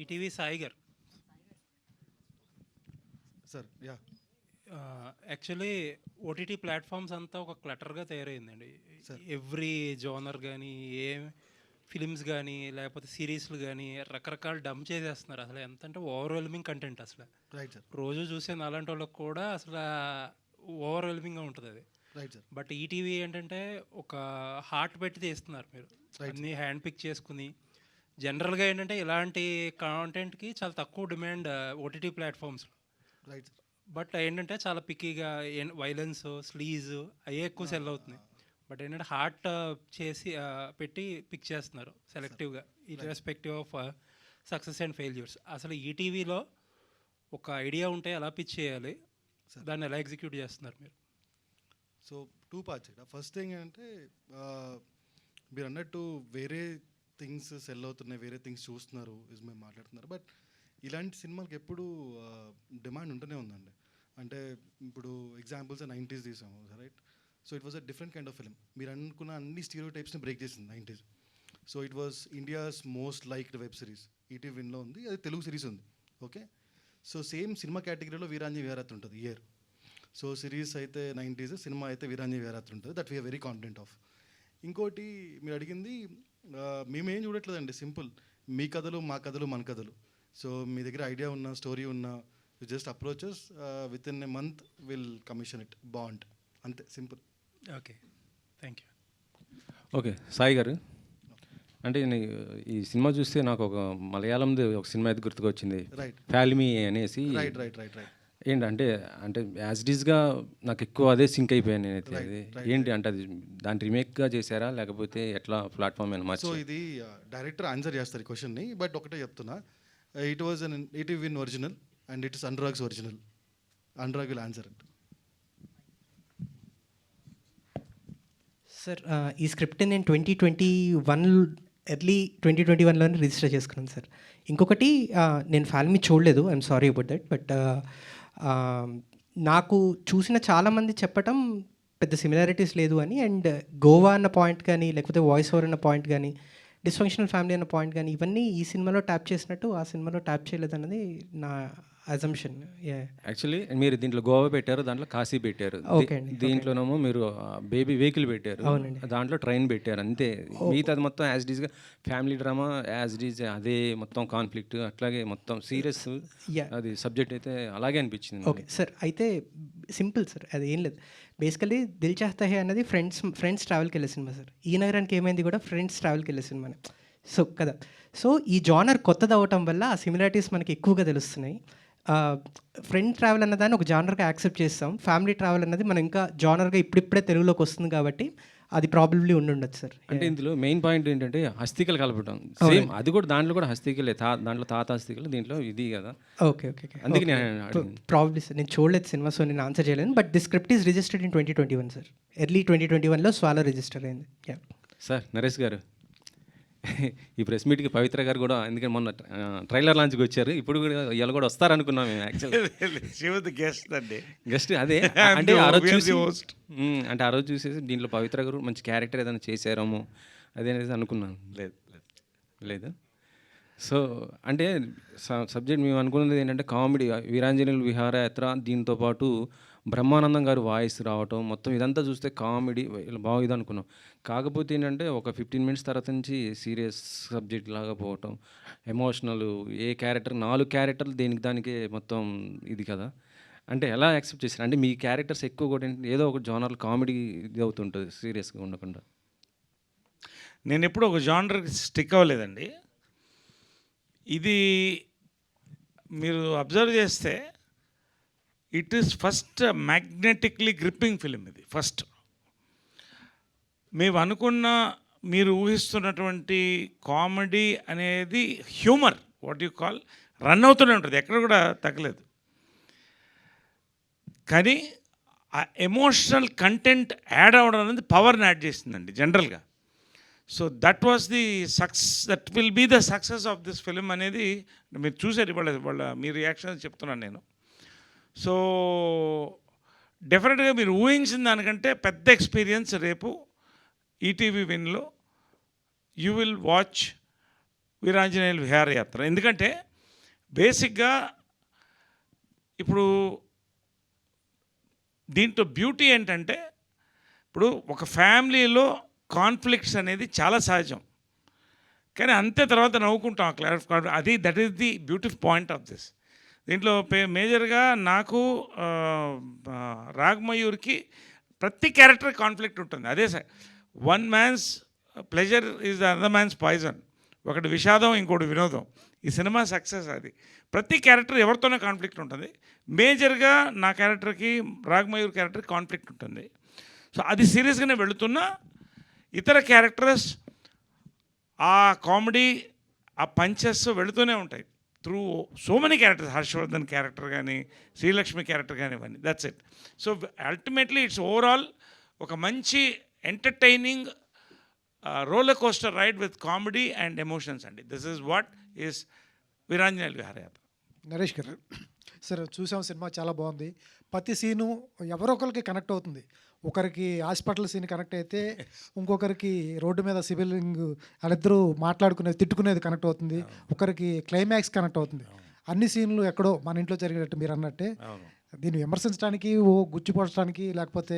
ETV Sai గారు. Sir yeah actually OTT platforms అంతా ఒక క్లటర్గా తయారైందండి. Sir. ఎవ్రీ జోనర్ కానీ, ఏ ఫిలిమ్స్ కానీ, లేకపోతే సిరీస్లు కానీ రకరకాల డంప్ చేసేస్తున్నారు. అసలు ఎంత అంటే ఓవర్వెల్మింగ్ కంటెంట్ అసలు. రైట్ సార్ రోజు చూసే అలాంటి వాళ్ళకి కూడా అసలు ఓవర్వెల్మింగ్గా ఉంటుంది అది. రైట్ సార్ బట్ ఈటీవీ ఏంటంటే ఒక హార్ట్ పెట్టి తీస్తున్నారు మీరు. Right. అన్నీ హ్యాండ్ పిక్ చేసుకుని జనరల్గా ఏంటంటే ఇలాంటి కాంటెంట్కి చాలా తక్కువ డిమాండ్ ఓటీటీ ప్లాట్ఫామ్స్లో. రైట్ సార్ బట్ ఏంటంటే చాలా పిక్కీగా వైలెన్స్, స్లీజ్ అవి ఎక్కువ సెల్ అవుతున్నాయి. బట్ ఏంటంటే హార్ట్ చేసి పెట్టి పిక్ చేస్తున్నారు సెలెక్టివ్గా irrespective of success and failures. అసలు ఈటీవీలో ఒక ఐడియా ఉంటే ఎలా పిచ్ చేయాలి, దాన్ని ఎలా ఎగ్జిక్యూట్ చేస్తున్నారు మీరు? సో 2 parts ఇక్కడ. ఫస్ట్ థింగ్ ఏంటంటే మీరు అన్నట్టు వేరే థింగ్స్ సెల్ అవుతున్నాయి, వేరే థింగ్స్ చూస్తున్నారు మేము మాట్లాడుతున్నారు. బట్ ఇలాంటి సినిమాలకు ఎప్పుడు డిమాండ్ ఉంటూనే ఉందండి. అంటే ఇప్పుడు ఎగ్జాంపుల్స్ 90s తీసాము right. So it was a different kind of film. మీరు అనుకున్న అన్ని స్టీరియో టైప్స్ని బ్రేక్ చేసింది 90s. So it was India's most liked web series. ETV విన్లో ఉంది, అది తెలుగు సిరీస్ ఉంది. ఓకే, సో సేమ్ సినిమా కేటగిరీలో వీరాంజలి వీరాత్రి ఉంటుంది ఇయర్. సో సిరీస్ అయితే 90s, సినిమా అయితే వీరాంజలి వీరాత్రి ఉంటుంది. That we are very confident of. ఇంకోటి మీరు అడిగింది మేమేం చూడట్లేదండి, సింపుల్ మీ కథలు మా కథలు మన కథలు. సో మీ దగ్గర ఐడియా ఉన్న స్టోరీ ఉన్న you just approaches with in a month will commission it bond, అంతే simple. Okay, thank you. Okay Sai garu, అంటే ఈ సినిమా చూస్తే నాకు ఒక మలయాళంది ఒక సినిమా అయితే గుర్తుకొచ్చింది, రైట్ ఫ్యాల్మీ అనేసి. రైట్ రైట్ రైట్ రైట్ ఏంటంటే అంటే యాజ్ ఇట్ ఈస్గా నాకు ఎక్కువ అదే సింక్ అయిపోయాను నేనైతే. అది ఏంటి అంటే అది దాని రీమేక్గా చేశారా లేకపోతే ఎట్లా ప్లాట్ఫామ్ అయినా మార్చి? సో ఇది డైరెక్టర్ ఆన్సర్ చేస్తారు ఈ క్వశ్చన్ని, బట్ ఒకటే చెప్తున్నా, it was an ETV win original and it is Anurag's original. Anurag will answer it. Sir ఈ స్క్రిప్ట్ నేను 2021 ఎర్లీ 2021లోనే రిజిస్టర్ చేసుకున్నాను సార్. ఇంకొకటి నేను ఫ్యాల్మీ చూడలేదు, I'm sorry about that. But నాకు చూసిన చాలామంది చెప్పటం పెద్ద సిమిలారిటీస్ లేదు అని, అండ్ గోవా అన్న పాయింట్ కానీ లేకపోతే వాయిస్ ఓవర్ అన్న పాయింట్ కానీ డిస్ఫంక్షనల్ ఫ్యామిలీ అన్న పాయింట్ కానీ ఇవన్నీ ఈ సినిమాలో ట్యాప్ చేసినట్టు ఆ సినిమాలో ట్యాప్ చేయలేదు అన్నది నా అజంప్షన్. యాక్చువల్లీ మీరు దీంట్లో గోవా పెట్టారు, దాంట్లో కాశీ పెట్టారు, ఓకే అండి. దీంట్లోనేమో మీరు బేబీ వెహికల్ పెట్టారు, అవునండి. దాంట్లో ట్రైన్ పెట్టారు, అంతే. మిగతాది మొత్తం యాజ్ డీజ్గా ఫ్యామిలీ డ్రామా, యాజ్ డీజ్ అదే మొత్తం కాన్ఫ్లిక్ట్, అట్లాగే మొత్తం సీరియస్ అది సబ్జెక్ట్ అయితే అలాగే అనిపించింది. ఓకే సార్, అయితే సింపుల్ సార్, అది ఏం లేదు. బేసికలీ దిల్ చాహతా హై అన్నది ఫ్రెండ్స్ ట్రావెల్కి వెళ్ళే సినిమా సార్. ఈ నగరానికి ఏమైంది కూడా ఫ్రెండ్స్ ట్రావెల్కి వెళ్ళే సినిమానే. సో కదా, సో ఈ జానర్ కొత్తది అవ్వటం వల్ల ఆ సిమిలారిటీస్ మనకి ఎక్కువగా తెలుస్తున్నాయి. ఫ్రెండ్ ట్రావెల్ అన్నదాన్ని ఒక జానర్గా యాక్సెప్ట్ చేస్తాం, ఫ్యామిలీ ట్రావెల్ అన్నది మనం ఇంకా జానర్గా ఇప్పుడిప్పుడే తెలుగులోకి వస్తుంది కాబట్టి అది ప్రాబబ్లీ ఉండొచ్చు సార్. అంటే ఇందులో మెయిన్ పాయింట్ ఏంటంటే హస్తికలు కలపడం, సేమ్ అది కూడా దాంట్లో కూడా హస్తికలే, దాంట్లో తాత హస్తికలు, దీంట్లో ఇది కదా. ఓకే ఓకే అందుకే ప్రాబ్లీ సార్, నేను చూడలేదు సినిమా, సో నేను ఆన్సర్ చేయలేను. But the script is registered in 2021 sir. Early 2021లో స్వాలో రిజిస్టర్ అయింది. సార్ నరేష్ గారు, ఈ ప్రెస్ మీట్కి పవిత్ర గారు కూడా, ఎందుకంటే మొన్న ట్రైలర్ లాంచ్కి వచ్చారు, ఇప్పుడు కూడా ఇలా కూడా వస్తారనుకున్నాం మేము. యాక్చువల్లీ గెస్ట్ అదే అంటే ఆ రోజు చూసి అంటే ఆ రోజు చూసేసి దీంట్లో పవిత్ర గారు మంచి క్యారెక్టర్ ఏదైనా చేశారేమో అదే అనేది అనుకున్నాను. లేదు. సో అంటే సబ్జెక్ట్ మేము అనుకున్నది ఏంటంటే కామెడీ, వీరాంజనేయులు విహారయాత్ర, దీంతోపాటు బ్రహ్మానందం గారు వాయిస్ రావటం, మొత్తం ఇదంతా చూస్తే కామెడీ బాగుంది అనుకున్నాం. కాకపోతే ఏంటంటే ఒక 15 minutes తర్వాత నుంచి సీరియస్ సబ్జెక్ట్ లాగా పోవటం, ఎమోషనల్, ఏ క్యారెక్టర్ 4 క్యారెక్టర్లు దేనికి దానికే మొత్తం ఇది కదా. అంటే ఎలా యాక్సెప్ట్ చేశారు? అంటే మీ క్యారెక్టర్స్ ఎక్కువ కూడా ఏదో ఒక జానర్ కామెడీ ఇది అవుతుంటుంది, సీరియస్గా ఉండకుండా. నేను ఎప్పుడు ఒక జానర్కి స్టిక్ అవ్వలేదండి. ఇది మీరు అబ్జర్వ్ చేస్తే it is first magnetically gripping film. ఇది ఫస్ట్ మేము అనుకున్న, మీరు ఊహిస్తున్నటువంటి కామెడీ అనేది humour, what you call, run అవుతూనే ఉంటుంది, ఎక్కడ కూడా తగ్గలేదు. కానీ ఆ ఎమోషనల్ కంటెంట్ యాడ్ అవ్వడం అనేది పవర్ని యాడ్ చేసిందండి జనరల్గా. So that was the that will be the success of this film అనేది మీరు చూసారు ఇవాళ మీ రియాక్షన్ చెప్తున్నాను నేను. సో డెఫినెట్గా మీరు ఊహించిన దానికంటే పెద్ద ఎక్స్పీరియన్స్ రేపు ఈటీవీ విన్లో you will watch Veeranjaneyulu Viharayatra. ఎందుకంటే బేసిక్గా ఇప్పుడు దీంట్లో బ్యూటీ ఏంటంటే, ఇప్పుడు ఒక ఫ్యామిలీలో కాన్ఫ్లిక్ట్స్ అనేది చాలా సహజం, కానీ అంతే తర్వాత నవ్వుకుంటాం అది that is the beautiful point of this. దీంట్లో మేజర్గా నాకు రాగమయూర్కి ప్రతి క్యారెక్టర్ కాన్ఫ్లిక్ట్ ఉంటుంది. అదే sir, one man's pleasure is other man's poison. ఒకటి విషాదం, ఇంకోటి వినోదం. ఈ సినిమా సక్సెస్ అది. ప్రతి క్యారెక్టర్ ఎవరితోనే కాన్ఫ్లిక్ట్ ఉంటుంది. మేజర్గా నా క్యారెక్టర్కి, రాగమయూర్ క్యారెక్టర్కి కాన్ఫ్లిక్ట్ ఉంటుంది. సో అది సీరియస్గానే వెళుతున్నా ఇతర క్యారెక్టర్స్ ఆ కామెడీ, ఆ పంచెస్ వెళుతూనే ఉంటాయి through so many characters. Harshavardhan character కానీ, శ్రీలక్ష్మి క్యారెక్టర్ కానీ, ఇవన్నీ. That's it. So ultimately it's overall ఒక మంచి entertaining roller coaster ride with comedy and emotions అండి. This is what is Veeranjaneyulu Viharayatra. Naresh garu, sir చూసాం, సినిమా చాలా బాగుంది. ప్రతి సీను ఎవరొకరికి కనెక్ట్ అవుతుంది. ఒకరికి హాస్పిటల్ సీన్ కనెక్ట్ అయితే ఇంకొకరికి రోడ్డు మీద సివిలింగ్ వాళ్ళిద్దరూ మాట్లాడుకునేది, తిట్టుకునేది కనెక్ట్ అవుతుంది. ఒకరికి క్లైమాక్స్ కనెక్ట్ అవుతుంది. అన్ని సీన్లు ఎక్కడో మన ఇంట్లో జరిగినట్టు మీరు అన్నట్టే. దీన్ని విమర్శించడానికి, గుచ్చిపడటానికి లేకపోతే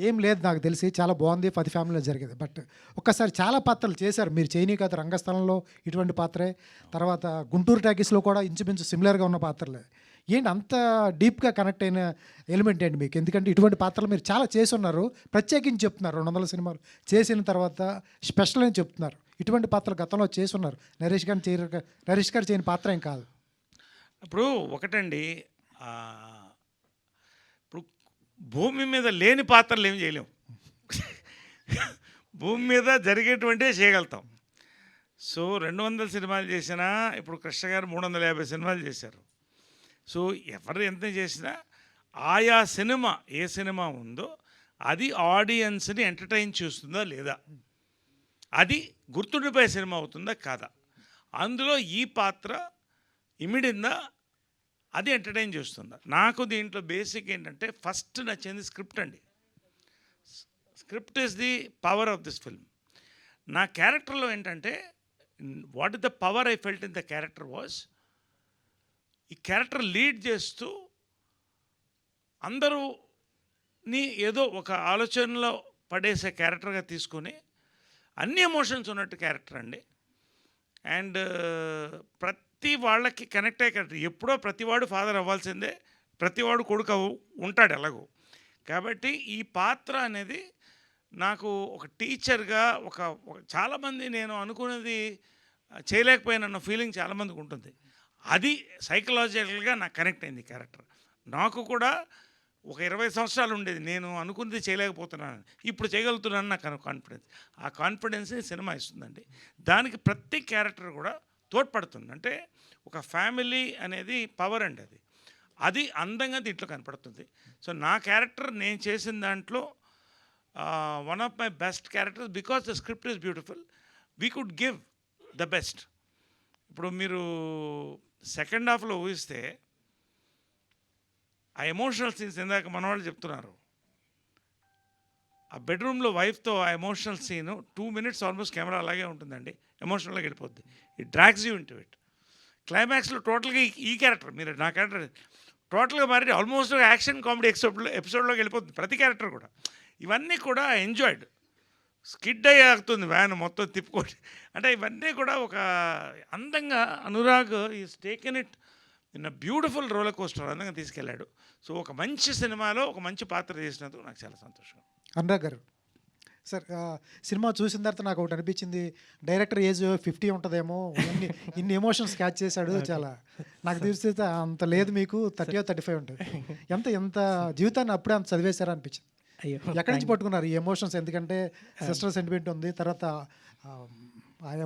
ఏం లేదు నాకు తెలిసి. చాలా బాగుంది, 10 ఫ్యామిలీలో జరిగేది. బట్ ఒక్కసారి చాలా పాత్రలు చేశారు మీరు. చేయని కాదు, రంగస్థలంలో ఇటువంటి పాత్రే, తర్వాత గుంటూరు టాకీస్లో కూడా ఇంచుమించు సిమిలర్గా ఉన్న పాత్రలే. ఏంటి అంత డీప్గా కనెక్ట్ అయిన ఎలిమెంట్ ఏంటి మీకు? ఎందుకంటే ఇటువంటి పాత్రలు మీరు చాలా చేసి ఉన్నారు, ప్రత్యేకించి చెప్తున్నారు. 200 సినిమాలు చేసిన తర్వాత స్పెషల్ అని చెప్తున్నారు. ఇటువంటి పాత్రలు గతంలో చేసి ఉన్నారు. నరేష్ గారు చేయని పాత్ర ఏం కాదు. ఇప్పుడు ఒకటండి, ఇప్పుడు భూమి మీద లేని పాత్రలు ఏం చేయలేము. భూమి మీద జరిగేటువంటివే చేయగలుగుతాం. సో 200 సినిమాలు చేసినా, ఇప్పుడు కృష్ణ గారు 350 సినిమాలు చేశారు. సో ఎవరు ఎంత చేసినా ఆయా సినిమా ఏ సినిమా ఉందో అది ఆడియన్స్ని ఎంటర్టైన్ చేస్తుందా లేదా, అది గుర్తుండిపోయే సినిమా అవుతుందా కాదా, అందులో ఈ పాత్ర ఇమిడిందా, అది ఎంటర్టైన్ చేస్తుందా. నాకు దీంట్లో బేసిక్ ఏంటంటే ఫస్ట్ నచ్చింది స్క్రిప్ట్ అండి. Script is the power of this film. నా క్యారెక్టర్లో ఏంటంటే what is the power I felt in the character was, ఈ క్యారెక్టర్ లీడ్ చేస్తూ అందరూని ఏదో ఒక ఆలోచనలో పడేసే క్యారెక్టర్గా తీసుకొని అన్ని ఎమోషన్స్ ఉన్నట్టు క్యారెక్టర్ అండి. అండ్ ప్రతి వాళ్ళకి కనెక్ట్ అయ్యే క్యారెక్టర్. ఎప్పుడో ప్రతివాడు ఫాదర్ అవ్వాల్సిందే, ప్రతివాడు కొడుకు ఉంటాడు ఎలాగో. కాబట్టి ఈ పాత్ర అనేది నాకు ఒక టీచర్గా ఒక చాలామంది నేను అనుకున్నది చేయలేకపోయిన ఫీలింగ్ చాలామందికి ఉంటుంది. అది సైకలాజికల్గా నాకు కనెక్ట్ అయింది క్యారెక్టర్. నాకు కూడా ఒక 20 సంవత్సరాలు ఉండేది, నేను అనుకున్నది చేయలేకపోతున్నాను, ఇప్పుడు చేయగలుగుతున్నాను నాకు కాన్ఫిడెన్స్. ఆ కాన్ఫిడెన్స్ని సినిమా ఇస్తుందండి. దానికి ప్రతి క్యారెక్టర్ కూడా తోడ్పడుతుంది. అంటే ఒక ఫ్యామిలీ అనేది పవర్ అండి, అది అందంగా దీంట్లో కనపడుతుంది. సో నా క్యారెక్టర్ నేను చేసిన దాంట్లో one of my best characters, because the script is beautiful, we could give the best. ఇప్పుడు మీరు సెకండ్ హాఫ్లో ఊహిస్తే ఆ ఎమోషనల్ సీన్స్, ఇందాక మనవాళ్ళు చెప్తున్నారు, ఆ బెడ్రూమ్లో వైఫ్తో ఆ emotional scene 2 minutes almost camera అలాగే ఉంటుందండి. ఎమోషనల్గా వెళ్ళిపోద్ది. It drags you into it. క్లైమాక్స్లో టోటల్గా ఈ క్యారెక్టర్, మీరు నా క్యారెక్టర్ టోటల్గా మారి ఆల్మోస్ట్ యాక్షన్ కామెడీ ఎపిసోడ్లోకి వెళ్ళిపోతుంది ప్రతి క్యారెక్టర్ కూడా. ఇవన్నీ కూడా ఎంజాయ్డ్. స్కిడ్ అయ్యాగుతుంది వ్యాన్ మొత్తం తిప్పుకోండి. అంటే ఇవన్నీ కూడా ఒక అందంగా Anurag is taken it in a beautiful roller coaster అందంగా తీసుకెళ్ళాడు. సో ఒక మంచి సినిమాలో ఒక మంచి పాత్ర చేసినందుకు నాకు చాలా సంతోషం. అనురాగ్ గారు, సార్ సినిమా చూసిన తర్వాత నాకు ఒకటి అనిపించింది, డైరెక్టర్ ఏజ్ 50 ఉంటుందేమో, ఇన్ని ఎమోషన్స్ క్యాచ్ చేశాడు. చాలా నాకు తెలిసి అంత లేదు, మీకు 30 or 35 ఉంటుంది. ఎంత జీవితాన్ని అప్పుడే అంత చదివేశారా అనిపించింది. అయ్యో, ఎక్కడి నుంచి పట్టుకున్నారు ఈ ఎమోషన్స్? ఎందుకంటే సిస్టర్ సెంటిమెంట్ ఉంది, తర్వాత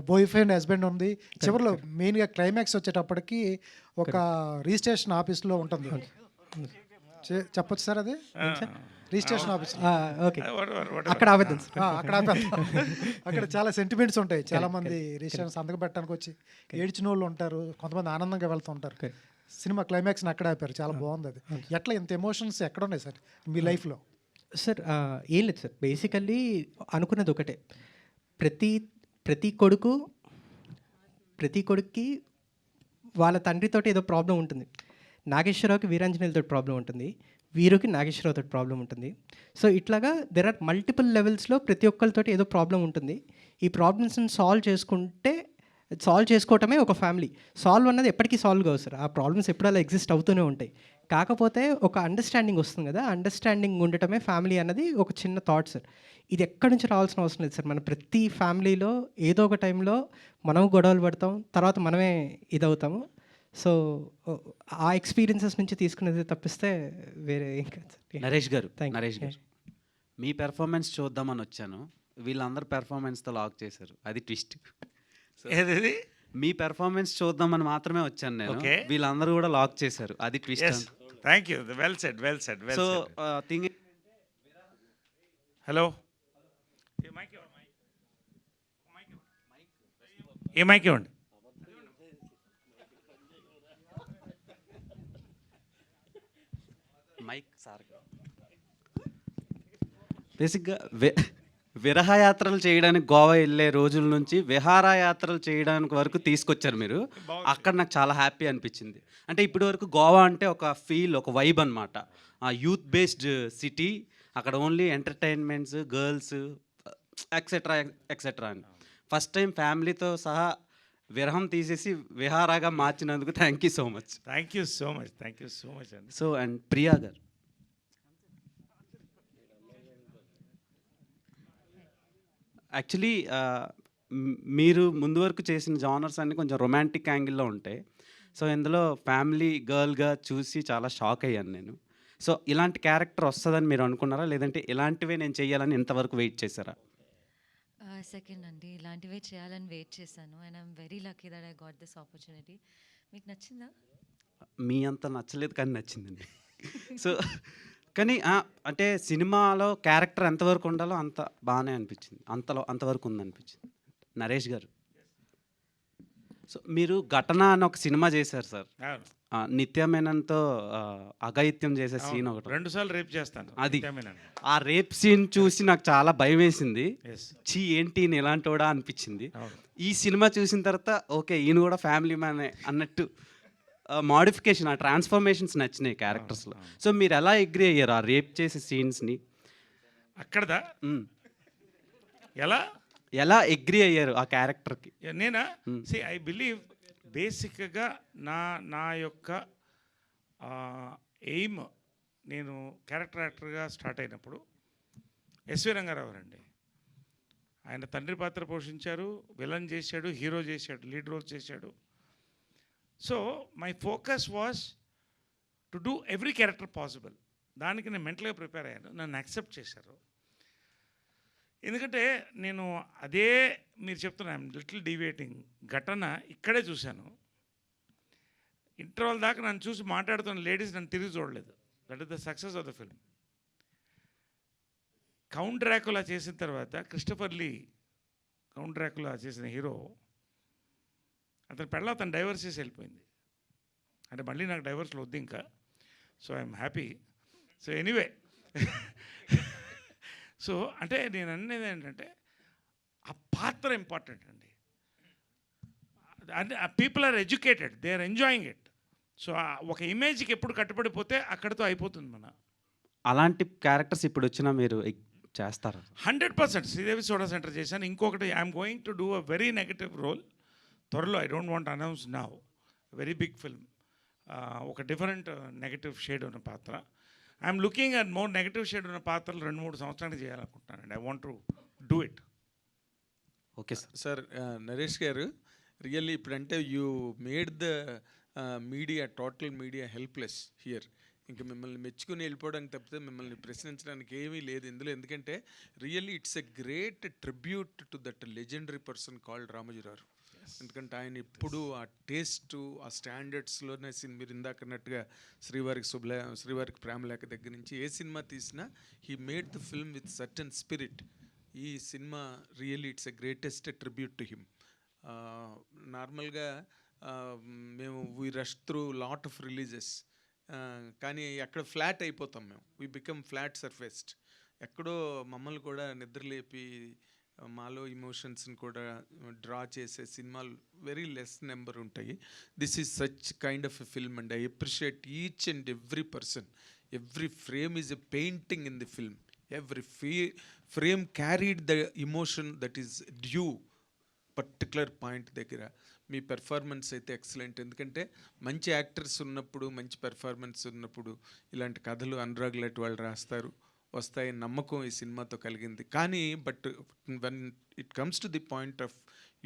బాయ్ ఫ్రెండ్ హస్బెండ్ ఉంది, చివరిలో మెయిన్గా క్లైమాక్స్ వచ్చేటప్పటికి ఒక రిజిస్ట్రేషన్ ఆఫీస్లో ఉంటుంది. చెప్పొచ్చు సార్ అది? Registration office. ఓకే, అక్కడ ఆపేద్దాం సార్. అక్కడ చాలా సెంటిమెంట్స్ ఉంటాయి. చాలా మంది రిజిస్ట్రేషన్ సంతకం పెట్టడానికి వచ్చి ఏడ్చిన వాళ్ళు ఉంటారు, కొంతమంది ఆనందంగా వెళ్తూ ఉంటారు. సినిమా క్లైమాక్స్ని అక్కడ ఆపారు. చాలా బాగుంది అది. ఎట్లా ఇంత ఎమోషన్స్ ఎక్కడ ఉన్నాయి సార్ మీ లైఫ్లో? సార్ ఏం లేదు సార్, బేసికల్లీ అనుకున్నది ఒకటే, ప్రతి కొడుక్కి వాళ్ళ తండ్రితోటి ఏదో ప్రాబ్లం ఉంటుంది. నాగేశ్వరరావుకి వీరాంజనేయులతో ప్రాబ్లం ఉంటుంది. వీరుకి నాగేశ్వరరావుతో ప్రాబ్లం ఉంటుంది. సో ఇట్లాగా దెర్ ఆర్ మల్టిపుల్ లెవెల్స్లో ప్రతి ఒక్కరితోటి ఏదో ప్రాబ్లం ఉంటుంది. ఈ ప్రాబ్లమ్స్ని సాల్వ్ చేసుకోవటమే ఒక ఫ్యామిలీ. సాల్వ్ అన్నది ఎప్పటికీ సాల్వ్ కావు సార్. ఆ ప్రాబ్లమ్స్ ఎప్పుడు అలా ఎగ్జిస్ట్ అవుతూనే ఉంటాయి. కాకపోతే ఒక అండర్స్టాండింగ్ వస్తుంది కదా, అండర్స్టాండింగ్ ఉండటమే ఫ్యామిలీ అన్నది ఒక చిన్న థాట్ సార్. ఇది ఎక్కడి నుంచి రావాల్సిన అవసరం లేదు సార్. మన ప్రతి ఫ్యామిలీలో ఏదో ఒక టైంలో మనం గొడవలు పడతాం, తర్వాత మనమే ఇదవుతాము. సో ఆ ఎక్స్పీరియన్సెస్ నుంచి తీసుకునేది తప్పిస్తే వేరే ఏం కాదు సార్. నరేష్ గారు, Thank you. నరేష్ గారు, మీ పెర్ఫార్మెన్స్ చూద్దామని వచ్చాను. వీళ్ళందరూ పెర్ఫార్మెన్స్తో లాక్ చేశారు, అది ట్విస్ట్. ఏది మీ పెర్ఫార్మెన్స్ చూద్దామని మాత్రమే వచ్చాను నేను, Okay. వీళ్ళందరూ కూడా లాక్ చేశారు, అది twist. Thank you, well said, well said, well so said. Thing hello, ఏ మైక్ ఇవ్వండి. మైక్ సార్ బేసిక్గా విరహయాత్రలు చేయడానికి గోవా వెళ్ళే రోజుల నుంచి విహారయాత్రలు చేయడానికి వరకు తీసుకొచ్చారు మీరు. అక్కడ నాకు చాలా హ్యాపీ అనిపించింది. అంటే ఇప్పటి వరకు గోవా అంటే ఒక ఫీల్, ఒక వైబ్ అనమాట. యూత్ బేస్డ్ సిటీ, అక్కడ only entertainments, girls etcetera etcetera అని. ఫస్ట్ టైం ఫ్యామిలీతో సహా విరహం తీసేసి విహారాగా మార్చినందుకు thank you so much. Thank you so much, thank you so much అండి. So and Priya garu, actually మీరు ముందు వరకు చేసిన జానర్స్ అన్నీ కొంచెం రొమాంటిక్ యాంగిల్లో ఉంటాయి. సో ఇందులో ఫ్యామిలీ గర్ల్గా చూసి చాలా షాక్ అయ్యాను నేను. సో ఇలాంటి క్యారెక్టర్ వస్తుందని మీరు అనుకున్నారా, లేదంటే ఇలాంటివే నేను చేయాలని ఇంతవరకు వెయిట్ చేశారా? సెకండ్ అండి, ఇలాంటివే చేయాలని వెయిట్ చేశాను. And I'm very lucky that I got this opportunity. మీకు నచ్చిందా? మీ అంత నచ్చలేదు కానీ నచ్చిందండి. సో కానీ అంటే సినిమాలో క్యారెక్టర్ ఎంతవరకు ఉండాలో అంత బాగానే అనిపించింది, అంతవరకు ఉందనిపించింది. నరేష్ గారు, సో మీరు ఘటన అని ఒక సినిమా చేశారు సార్, అవును. నిత్య మేనన్తో అఘాయిత్యం చేసే సీన్ ఒకటి. 2 సార్లు రేపు చేస్తాను. అది ఆ రేప్ సీన్ చూసి నాకు చాలా భయం వేసింది. ఎస్, చీ ఏంటి ఈయన ఇలాంటోడా అనిపించింది. అవును. ఈ సినిమా చూసిన తర్వాత ఓకే ఈయన కూడా ఫ్యామిలీ మ్యానే అన్నట్టు మాడిఫికేషన్, ఆ ట్రాన్స్ఫర్మేషన్స్ నచ్చినాయి క్యారెక్టర్స్లో. సో మీరు ఎలా అగ్రీ అయ్యారు ఆ రేప్ చేసే సీన్స్ని? అక్కడదా ఎలా ఎలా అగ్రీ అయ్యారు ఆ క్యారెక్టర్కి? నేనా? ఐ బిలీవ్ బేసిక్గా నా యొక్క ఎయిమ్, నేను క్యారెక్టర్ యాక్టర్గా స్టార్ట్ అయినప్పుడు ఎస్వి రంగారావు అండి. ఆయన తండ్రి పాత్ర పోషించారు, విలన్ చేశాడు, హీరో చేశాడు, లీడ్ రోల్ చేశాడు. So my focus was to do every character possible. దానికి నేను మెంటల్గా ప్రిపేర్ అయ్యాను, నన్ను యాక్సెప్ట్ చేశారు. ఎందుకంటే నేను అదే మీరు చెప్తున్నా, ఐఎమ్ లిటిల్ డీవియేటింగ్, ఘటన ఇక్కడే చూశాను. ఇంటర్వల్ దాకా నన్ను చూసి మాట్లాడుతున్న లేడీస్ నన్ను తిరిగి చూడలేదు. That is the success of the film. Count Dracula చేసిన తర్వాత క్రిస్టఫర్ లీ, కౌంట్ డ్రాకులా చేసిన హీరో, అతను డైవర్స్ చేసి వెళ్ళిపోయింది. అంటే మళ్ళీ నాకు డైవర్స్లో వద్దు ఇంకా. So I'm happy. So anyway, so అంటే నేను అనేది ఏంటంటే ఆ పాత్ర ఇంపార్టెంట్ అండి. అంటే ఆ people are educated, they are enjoying it. So ఒక ఇమేజ్కి ఎప్పుడు కట్టుబడిపోతే అక్కడితో అయిపోతుంది మన. అలాంటి క్యారెక్టర్స్ ఇప్పుడు వచ్చినా మీరు చేస్తారా? 100% శ్రీదేవి సోడా సెంటర్ చేశాను. ఇంకొకటి I'm going to do a very negative role త్వరలో. I don't want announce now. Very big film, ఒక డిఫరెంట్ నెగటివ్ షేడ్ ఉన్న పాత్ర. I'm looking at more negative shade ఉన్న పాత్రలు 2-3 సంవత్సరానికి చేయాలనుకుంటున్నానండి. I want to do it. Okay sir. Sir Naresh garu, really ఇప్పుడంటే you made the media, total media helpless here. ఇంకా మిమ్మల్ని మెచ్చుకుని వెళ్ళిపోవడానికి తప్పితే మిమ్మల్ని ప్రశ్నించడానికి ఏమీ లేదు ఇందులో. ఎందుకంటే really it's a great tribute to that legendary person called Ramoji Rao. ఎందుకంటే ఆయన ఎప్పుడు ఆ టేస్ట్, ఆ స్టాండర్డ్స్లోనే మీరు ఇందాక అన్నట్టుగా శ్రీవారికి ప్రేమలేఖ దగ్గర నుంచి ఏ సినిమా తీసినా he made the film with certain spirit. ఈ cinema really it's a greatest tribute to him. నార్మల్గా మేము we rush through lot of releases, కానీ అక్కడ ఫ్లాట్ అయిపోతాం మేము. We become flat surfaced. ఎక్కడో మమ్మల్ని కూడా నిద్రలేపి మాలో ఎమోషన్స్ని కూడా డ్రా చేసే సినిమాలు వెరీ లెస్ నెంబర్ ఉంటాయి. This is such kind of a film and I appreciate each and every person. Every frame is a painting in the film. Every frame carried the emotion that is due particular point దగ్గర. మీ performance అయితే excellent. ఎందుకంటే మంచి actors ఉన్నప్పుడు, మంచి performance ఉన్నప్పుడు ఇలాంటి కథలు అనురాగ్ లాంటి వాళ్ళు రాస్తారు, వస్తాయి, నమ్మకం ఈ సినిమాతో కలిగింది. కానీ but one it comes to the point of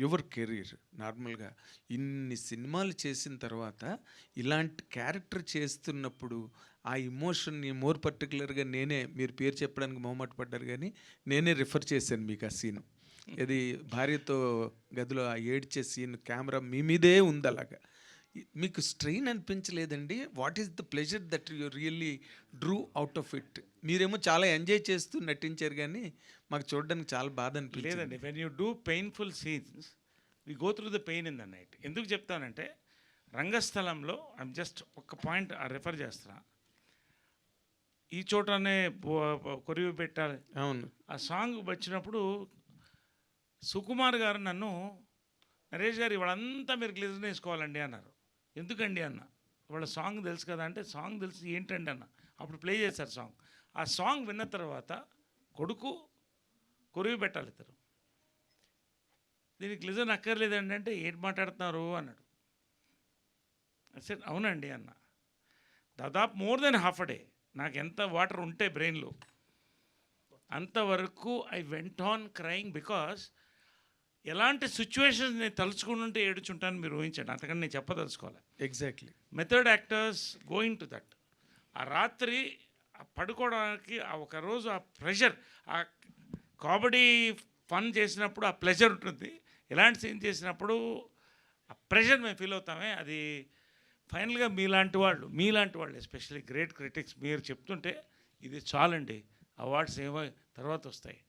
your career, నార్మల్గా ఇన్ని సినిమాలు చేసిన తర్వాత ఇలాంటి క్యారెక్టర్ చేస్తున్నప్పుడు ఆ ఎమోషన్ని మోర్ పర్టికులర్గా నేనే, మీరు పేరు చెప్పడానికి మొహమాట పడ్డారు కానీ నేనే రిఫర్ చేశాను మీకు ఆ సీను. ఇది భార్యతో గదిలో ఆ ఏడ్చే సీన్ కెమెరా మీ మీదే ఉంది. అలాగా మీకు స్ట్రెయిన్ అనిపించలేదండి? What is the pleasure that you really drew out of it? మీరేమో చాలా ఎంజాయ్ చేస్తూ నటించారు కానీ మాకు చూడడానికి చాలా బాధ అనిపించింది. లేదండి, when you do painful scenes we go through the pain in the night. ఎందుకు చెప్తానంటే రంగస్థలంలో ఐమ్ జస్ట్ ఒక పాయింట్ రెఫర్ చేస్తున్నా. ఈ చోటనే కొరివి పెట్టాలి, అవును, ఆ సాంగ్ వచ్చినప్పుడు సుకుమార్ గారు నన్ను, నరేష్ గారు ఇవాళంతా మీరు గ్లిజర్ వేసుకోవాలండి అన్నారు. ఎందుకండి అన్న, వాళ్ళ సాంగ్ తెలుసు కదా అంటే, సాంగ్ తెలుసు ఏంటండి అన్న. అప్పుడు ప్లే చేశారు సాంగ్. ఆ సాంగ్ విన్న తర్వాత కొడుకు కొరివి పెట్టాలి ఇద్దరు, దీనికి గ్లిజర్ అక్కర్లేదండి అంటే ఏంటి మాట్లాడుతున్నారు అన్నాడు. సరే అవునండి అన్న. దాదాపు more than half a day నాకు ఎంత వాటర్ ఉంటే బ్రెయిన్లో అంతవరకు I went on crying. Because ఎలాంటి సిచ్యువేషన్స్ నేను తలుచుకుంటుంటే ఏడుచుంటాను మీరు ఊహించండి, అంతకంటే నేను చెప్పదలుచుకోవాలి. Exactly. Method actors going to that. ఆ రాత్రి పడుకోవడానికి ఆ ఒక రోజు ఆ ప్రెషర్, ఆ కామెడీ ఫన్ చేసినప్పుడు ఆ ప్లెజర్ ఉంటుంది, ఎలాంటి సీన్ చేసినప్పుడు ఆ ప్రెషర్ మేము ఫీల్ అవుతామే. అది ఫైనల్గా మీలాంటి వాళ్ళు ఎస్పెషల్లీ గ్రేట్ క్రిటిక్స్ మీరు చెప్తుంటే ఇది చాలండి, అవార్డ్స్ ఏమో తర్వాత వస్తాయి.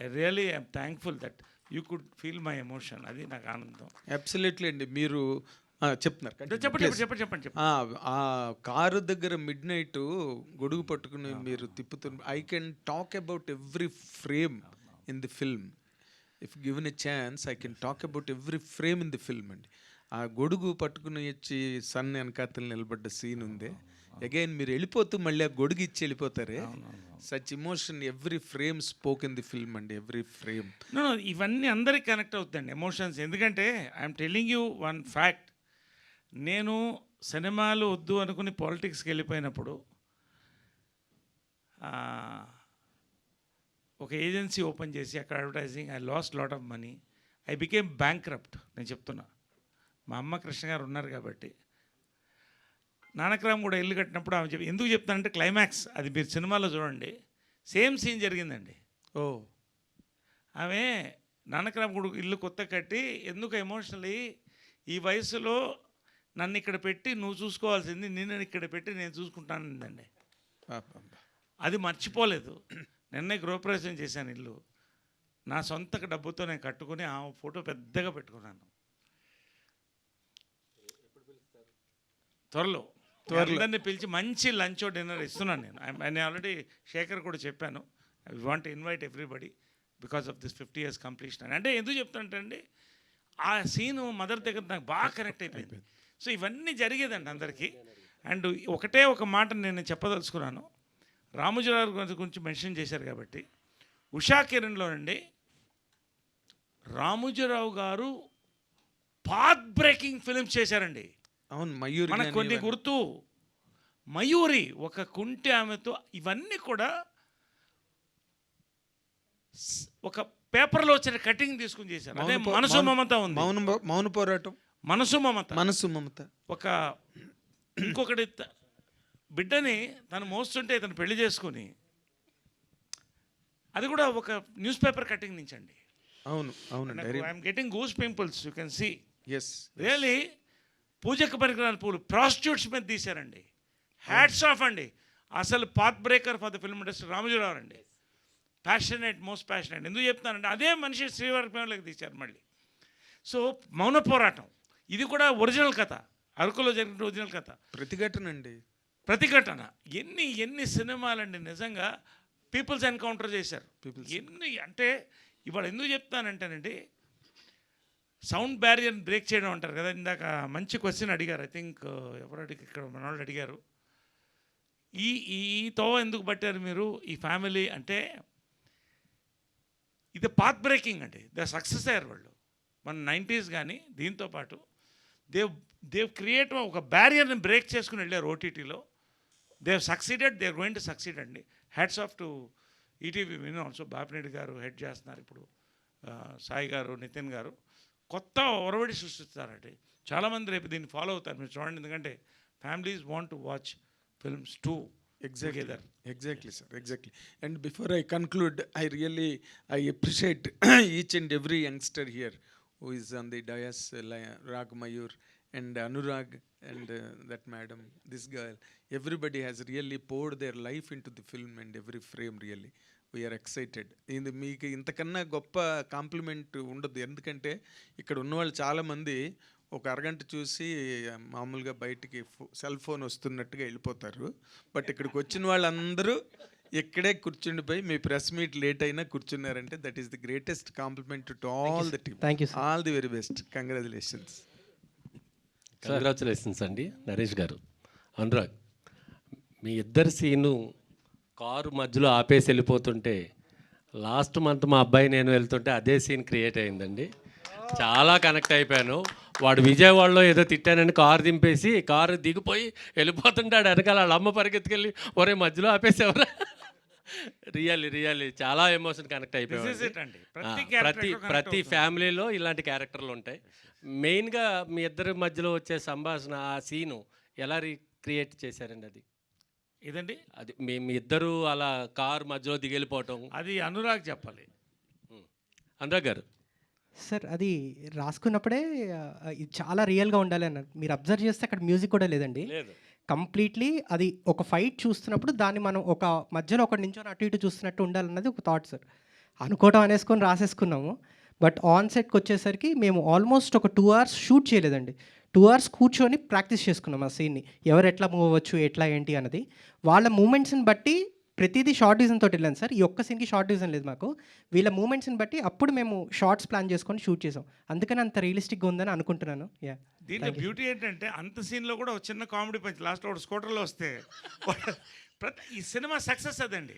I really I'm thankful that you could feel my emotion. అది నాకు ఆనందం. అబ్సల్యూట్లీ అండి. మీరు చెప్తున్నారు, చెప్పండి. ఆ కారు దగ్గర మిడ్ నైట్ గొడుగు పట్టుకుని మీరు తిప్పుతున్న, I can talk about every frame in the film. If given a chance I can talk about every frame in the film అండి. ఆ గొడుగు పట్టుకుని వచ్చి సన్ వెనకాతలు నిలబడ్డ సీన్ ఉంది. అగైన్ మీరు వెళ్ళిపోతూ మళ్ళీ ఆ గొడుగు ఇచ్చి వెళ్ళిపోతారే, such emotion every frame spoke in the film అండి, ఎవ్రీ ఫ్రేమ్. ఇవన్నీ అందరికి కనెక్ట్ అవుతుందండి ఎమోషన్స్. ఎందుకంటే I'm telling you one fact. నేను సినిమాలు వద్దు అనుకుని పాలిటిక్స్కి వెళ్ళిపోయినప్పుడు ఒక ఏజెన్సీ ఓపెన్ చేసి అక్కడ advertising, I last lot of money, I became bankrupt. నేను చెప్తున్నా, మా అమ్మ కృష్ణ గారు ఉన్నారు కాబట్టి. నానక్రామ్ కూడా ఇల్లు కట్టినప్పుడు ఆమె ఎందుకు చెప్తానంటే క్లైమాక్స్ అది మీరు సినిమాలో చూడండి, సేమ్ సీన్ జరిగిందండి. ఓ, ఆమె నానక్రామ్ కూడా ఇల్లు కొత్త కట్టి ఎందుకు ఎమోషనలీ ఈ వయసులో నన్ను ఇక్కడ పెట్టి నువ్వు చూసుకోవాల్సింది నిన్ను ఇక్కడ పెట్టి నేను చూసుకుంటానండి. అది మర్చిపోలేదు. నిన్నే గృహప్రవేశం చేశాను ఇల్లు, నా సొంత డబ్బుతో నేను కట్టుకుని ఆ ఫోటో పెద్దగా పెట్టుకున్నాను. త్వరలో అందరినీ పిలిచి మంచి లంచ్ డిన్నర్ ఇస్తున్నాను నేను ఆల్రెడీ శేఖర్ కూడా చెప్పాను. I want invite everybody because of this 50 years completion అని. అంటే ఎందుకు చెప్తుంటే అండి, ఆ సీను మదర్ దగ్గర నాకు బాగా కనెక్ట్ అయిపోయింది. సో ఇవన్నీ జరిగేదండి అందరికీ. అండ్ ఒకటే ఒక మాట నేను చెప్పదలుచుకున్నాను, రామోజీరావు గారి గురించి మెన్షన్ చేశారు కాబట్టి. ఉషా కిరణ్లో అండి రామోజీరావు గారు పాత్ బ్రేకింగ్ ఫిల్మ్స్ చేశారండి. అవును, మయూరి మనకు కొన్ని గుర్తు, మయూరి ఒక కుంటి ఆమెతో, ఇవన్నీ కూడా ఒక పేపర్లో వచ్చిన కటింగ్ తీసుకుని చేశారు. అదే మనసు మమత ఉంది, మౌన పోరాటం, మనసు మమత. ఒక ఇంకొకటి బిడ్డని తను మోస్తుంటే తను పెళ్లి చేసుకుని, అది కూడా ఒక న్యూస్ పేపర్ కటింగ్ నుంచి అండి. అవునండి, I'm getting goose pimples, you can see. Yes, really పూజకు పరికరాల పూలు ప్రాస్టిట్యూట్స్ మీద తీశారండి. హ్యాట్స్ ఆఫ్ అండి. అసలు path breaker for the film industry Ramoji Rao అండి. Passionate, most passionate. ఎందుకు చెప్తానంటే అదే మనిషి శ్రీవారిలోకి తీశారు మళ్ళీ. సో మౌన పోరాటం ఇది కూడా ఒరిజినల్ కథ, అరకులో జరిగిన ఒరిజినల్ కథ. ప్రతిఘటన ఎన్ని సినిమాలండి నిజంగా పీపుల్స్ ఎన్కౌంటర్ చేశారు. ఎన్ని అంటే ఇవాళ ఎందుకు చెప్తానంటేనండి, సౌండ్ బ్యారియర్ బ్రేక్ చేయడం అంటారు కదా, ఇందాక మంచి క్వశ్చన్ అడిగారు. ఐ థింక్ ఎవరు ఇక్కడ మన వాళ్ళు అడిగారు, ఈ తోవ ఎందుకు పట్టారు మీరు ఈ ఫ్యామిలీ అంటే, ఇది పాత్ బ్రేకింగ్ అండి. దే సక్సెస్ అయ్యారు వాళ్ళు మన 90s కానీ దీంతో పాటు దేవ్ క్రియేట్ ఒక బ్యారియర్ని బ్రేక్ చేసుకుని వెళ్ళారు ఓటీటీలో. They've succeeded, they are going to succeed అండి. Hats off to ETV Win also. Bapineedu garu head చేస్తున్నారు ఇప్పుడు, సాయి గారు, నితిన్ గారు కొత్త ఒరవడి సృష్టిస్తారండి. చాలామంది రేపు దీన్ని ఫాలో అవుతారు, మీరు చూడండి. ఎందుకంటే families want to watch films two. Exactly, sir. Exactly. And before I conclude, I appreciate each and every youngster here who is on the dais, Rag Mayur and Anurag and that madam, this girl. Everybody has really poured their life into the film and every frame really. We are excited. మీకు ఇంతకన్నా గొప్ప complement ఉండదు. ఎందుకంటే ఇక్కడ ఉన్నవాళ్ళు చాలామంది ఒక అరగంట చూసి మామూలుగా బయటికి సెల్ ఫోన్ వస్తున్నట్టుగా వెళ్ళిపోతారు. బట్ ఇక్కడికి వచ్చిన వాళ్ళందరూ ఇక్కడే కూర్చుండిపోయి మీ ప్రెస్ మీట్ లేట్ అయినా కూర్చున్నారంటే that is the greatest compliment to all the team. Thank you sir. All the very best. Congratulations. Congratulations అండి నరేష్ గారు. అనురాగ్, మీ ఇద్దరు సీను కారు మధ్యలో ఆపేసి వెళ్ళిపోతుంటే లాస్ట్ మంత్ మా అబ్బాయి నేను వెళ్తుంటే అదే సీన్ క్రియేట్ అయిందండి. చాలా కనెక్ట్ అయిపోయాను. వాడు విజయవాడలో ఏదో తిట్టానని కారు దింపేసి కారు దిగిపోయి వెళ్ళిపోతుంటాడు. వెనకాల వాళ్ళ అమ్మ పరిగెత్తుకెళ్ళి ఒరే మధ్యలో ఆపేసేవరా. రియల్లీ చాలా ఎమోషన్ కనెక్ట్ అయిపోయాయి. ప్రతి ఫ్యామిలీలో ఇలాంటి క్యారెక్టర్లు ఉంటాయి. మెయిన్గా మీ ఇద్దరి మధ్యలో వచ్చే సంభాషణ, ఆ సీను ఎలా రీక్రియేట్ చేశారండి? అది ఏదండి, అది మీ ఇద్దరు అలా కారు మధ్యలో దిగెళ్ళిపోవటం, అది అనురాగ్ చెప్పాలి. అనురాగ్ గారు. సార్ అది రాసుకున్నప్పుడే ఇది చాలా రియల్గా ఉండాలి అన్నారు. మీరు అబ్జర్వ్ చేస్తే అక్కడ మ్యూజిక్ కూడా లేదండి. కంప్లీట్లీ అది ఒక ఫైట్ చూస్తున్నప్పుడు దాన్ని మనం ఒక మధ్యలో ఒక నించొని అటు ఇటు చూస్తున్నట్టు ఉండాలన్నది ఒక థాట్ సార్. అనుకోవడం అనేసుకొని రాసేసుకున్నాము. బట్ ఆన్ సెట్కి వచ్చేసరికి మేము ఆల్మోస్ట్ ఒక 2 hours షూట్ చేయలేదండి. 2 hours కూర్చొని ప్రాక్టీస్ చేసుకున్నాం ఆ సీన్ని. ఎవరు ఎట్లా మూవ్ అవ్వచ్చు, ఎట్లా ఏంటి అన్నది. వాళ్ళ మూమెంట్స్ని బట్టి ప్రతిదీ షార్ట్ డిజైన్ తోటి వెళ్ళాను సార్. ఈ ఒక్క సీన్కి షార్ట్ డిజైన్ లేదు మాకు. వీళ్ళ మూమెంట్స్ని బట్టి అప్పుడు మేము షార్ట్స్ ప్లాన్ చేసుకొని షూట్ చేసాం. అందుకని అంత రియలిస్టిక్గా ఉందని అనుకుంటున్నాను. దీంట్లో బ్యూటీ ఏంటంటే అంత సీన్లో కూడా ఒక చిన్న కామెడీ పంచ్ లాస్ట్ ఒక స్కూటర్లో వస్తే ఈ సినిమా సక్సెస్ అదండి.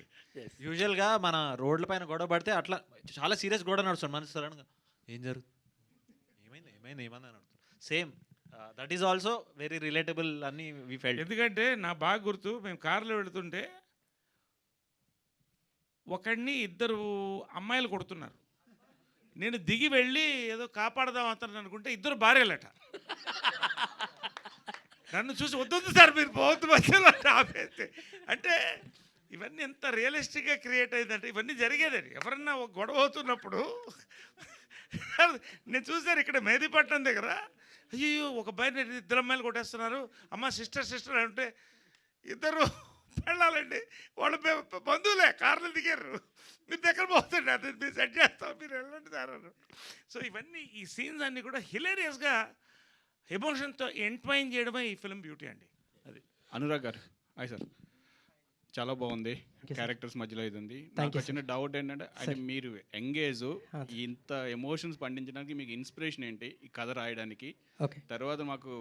యూజువల్గా మన రోడ్ల పైన గొడవ పడితే అట్లా చాలా సీరియస్ గొడవ నడుస్తుంది. మన సడన్గా ఏం జరుగుతుంది, ఏమైంది అని అడుగుతారు. Same that is also very relatable అని వి ఫెల్ట్. ఎందుకంటే నా బాగా గుర్తు, మేము కారులో వెళుతుంటే ఒకడిని ఇద్దరు అమ్మాయిలు కొడుతున్నారు. నేను దిగి వెళ్ళి ఏదో కాపాడదాం అతను అనుకుంటే ఇద్దరు భార్యలట. నన్ను చూసి వద్దు సార్ మీరు పోవద్దు మధ్యలో ఆపేస్తే. అంటే ఇవన్నీ ఎంత రియలిస్టిక్గా క్రియేట్ అయిందంటే ఇవన్నీ జరిగేదండి. ఎవరన్నా ఒక గొడవ అవుతున్నప్పుడు నేను చూశాను ఇక్కడ మేదీపట్నం దగ్గర, అయ్యో ఒక బయట ఇద్దరు అమ్మాయిలు కొట్టేస్తున్నారు, అమ్మ సిస్టర్ అంటే ఇద్దరు వెళ్ళాలండి. వాళ్ళు బంధువులే కార్లు దిగారు, మీరు దగ్గర పోతుండే అది మీరు సెట్ చేస్తాం, మీరు వెళ్ళండి సార్ అన్నారు. సో ఇవన్నీ ఈ సీన్స్ అన్నీ కూడా హిలేరియస్గా ఎమోషన్తో ఎంట్వైన్ చేయడమే ఈ ఫిల్మ్ బ్యూటీ అండి. అది అనురాగ్ గారు. హాయ్ సార్, చాలా బాగుంది. క్యారెక్టర్స్ మధ్యలో ఇది ఉంది. నాకు వచ్చిన డౌట్ ఏంటంటే అది మీరు ఎంగేజ్ ఇంత ఎమోషన్స్ పండించడానికి మీకు ఇన్స్పిరేషన్ ఏంటి ఈ కథ రాయడానికి? తర్వాత మాకు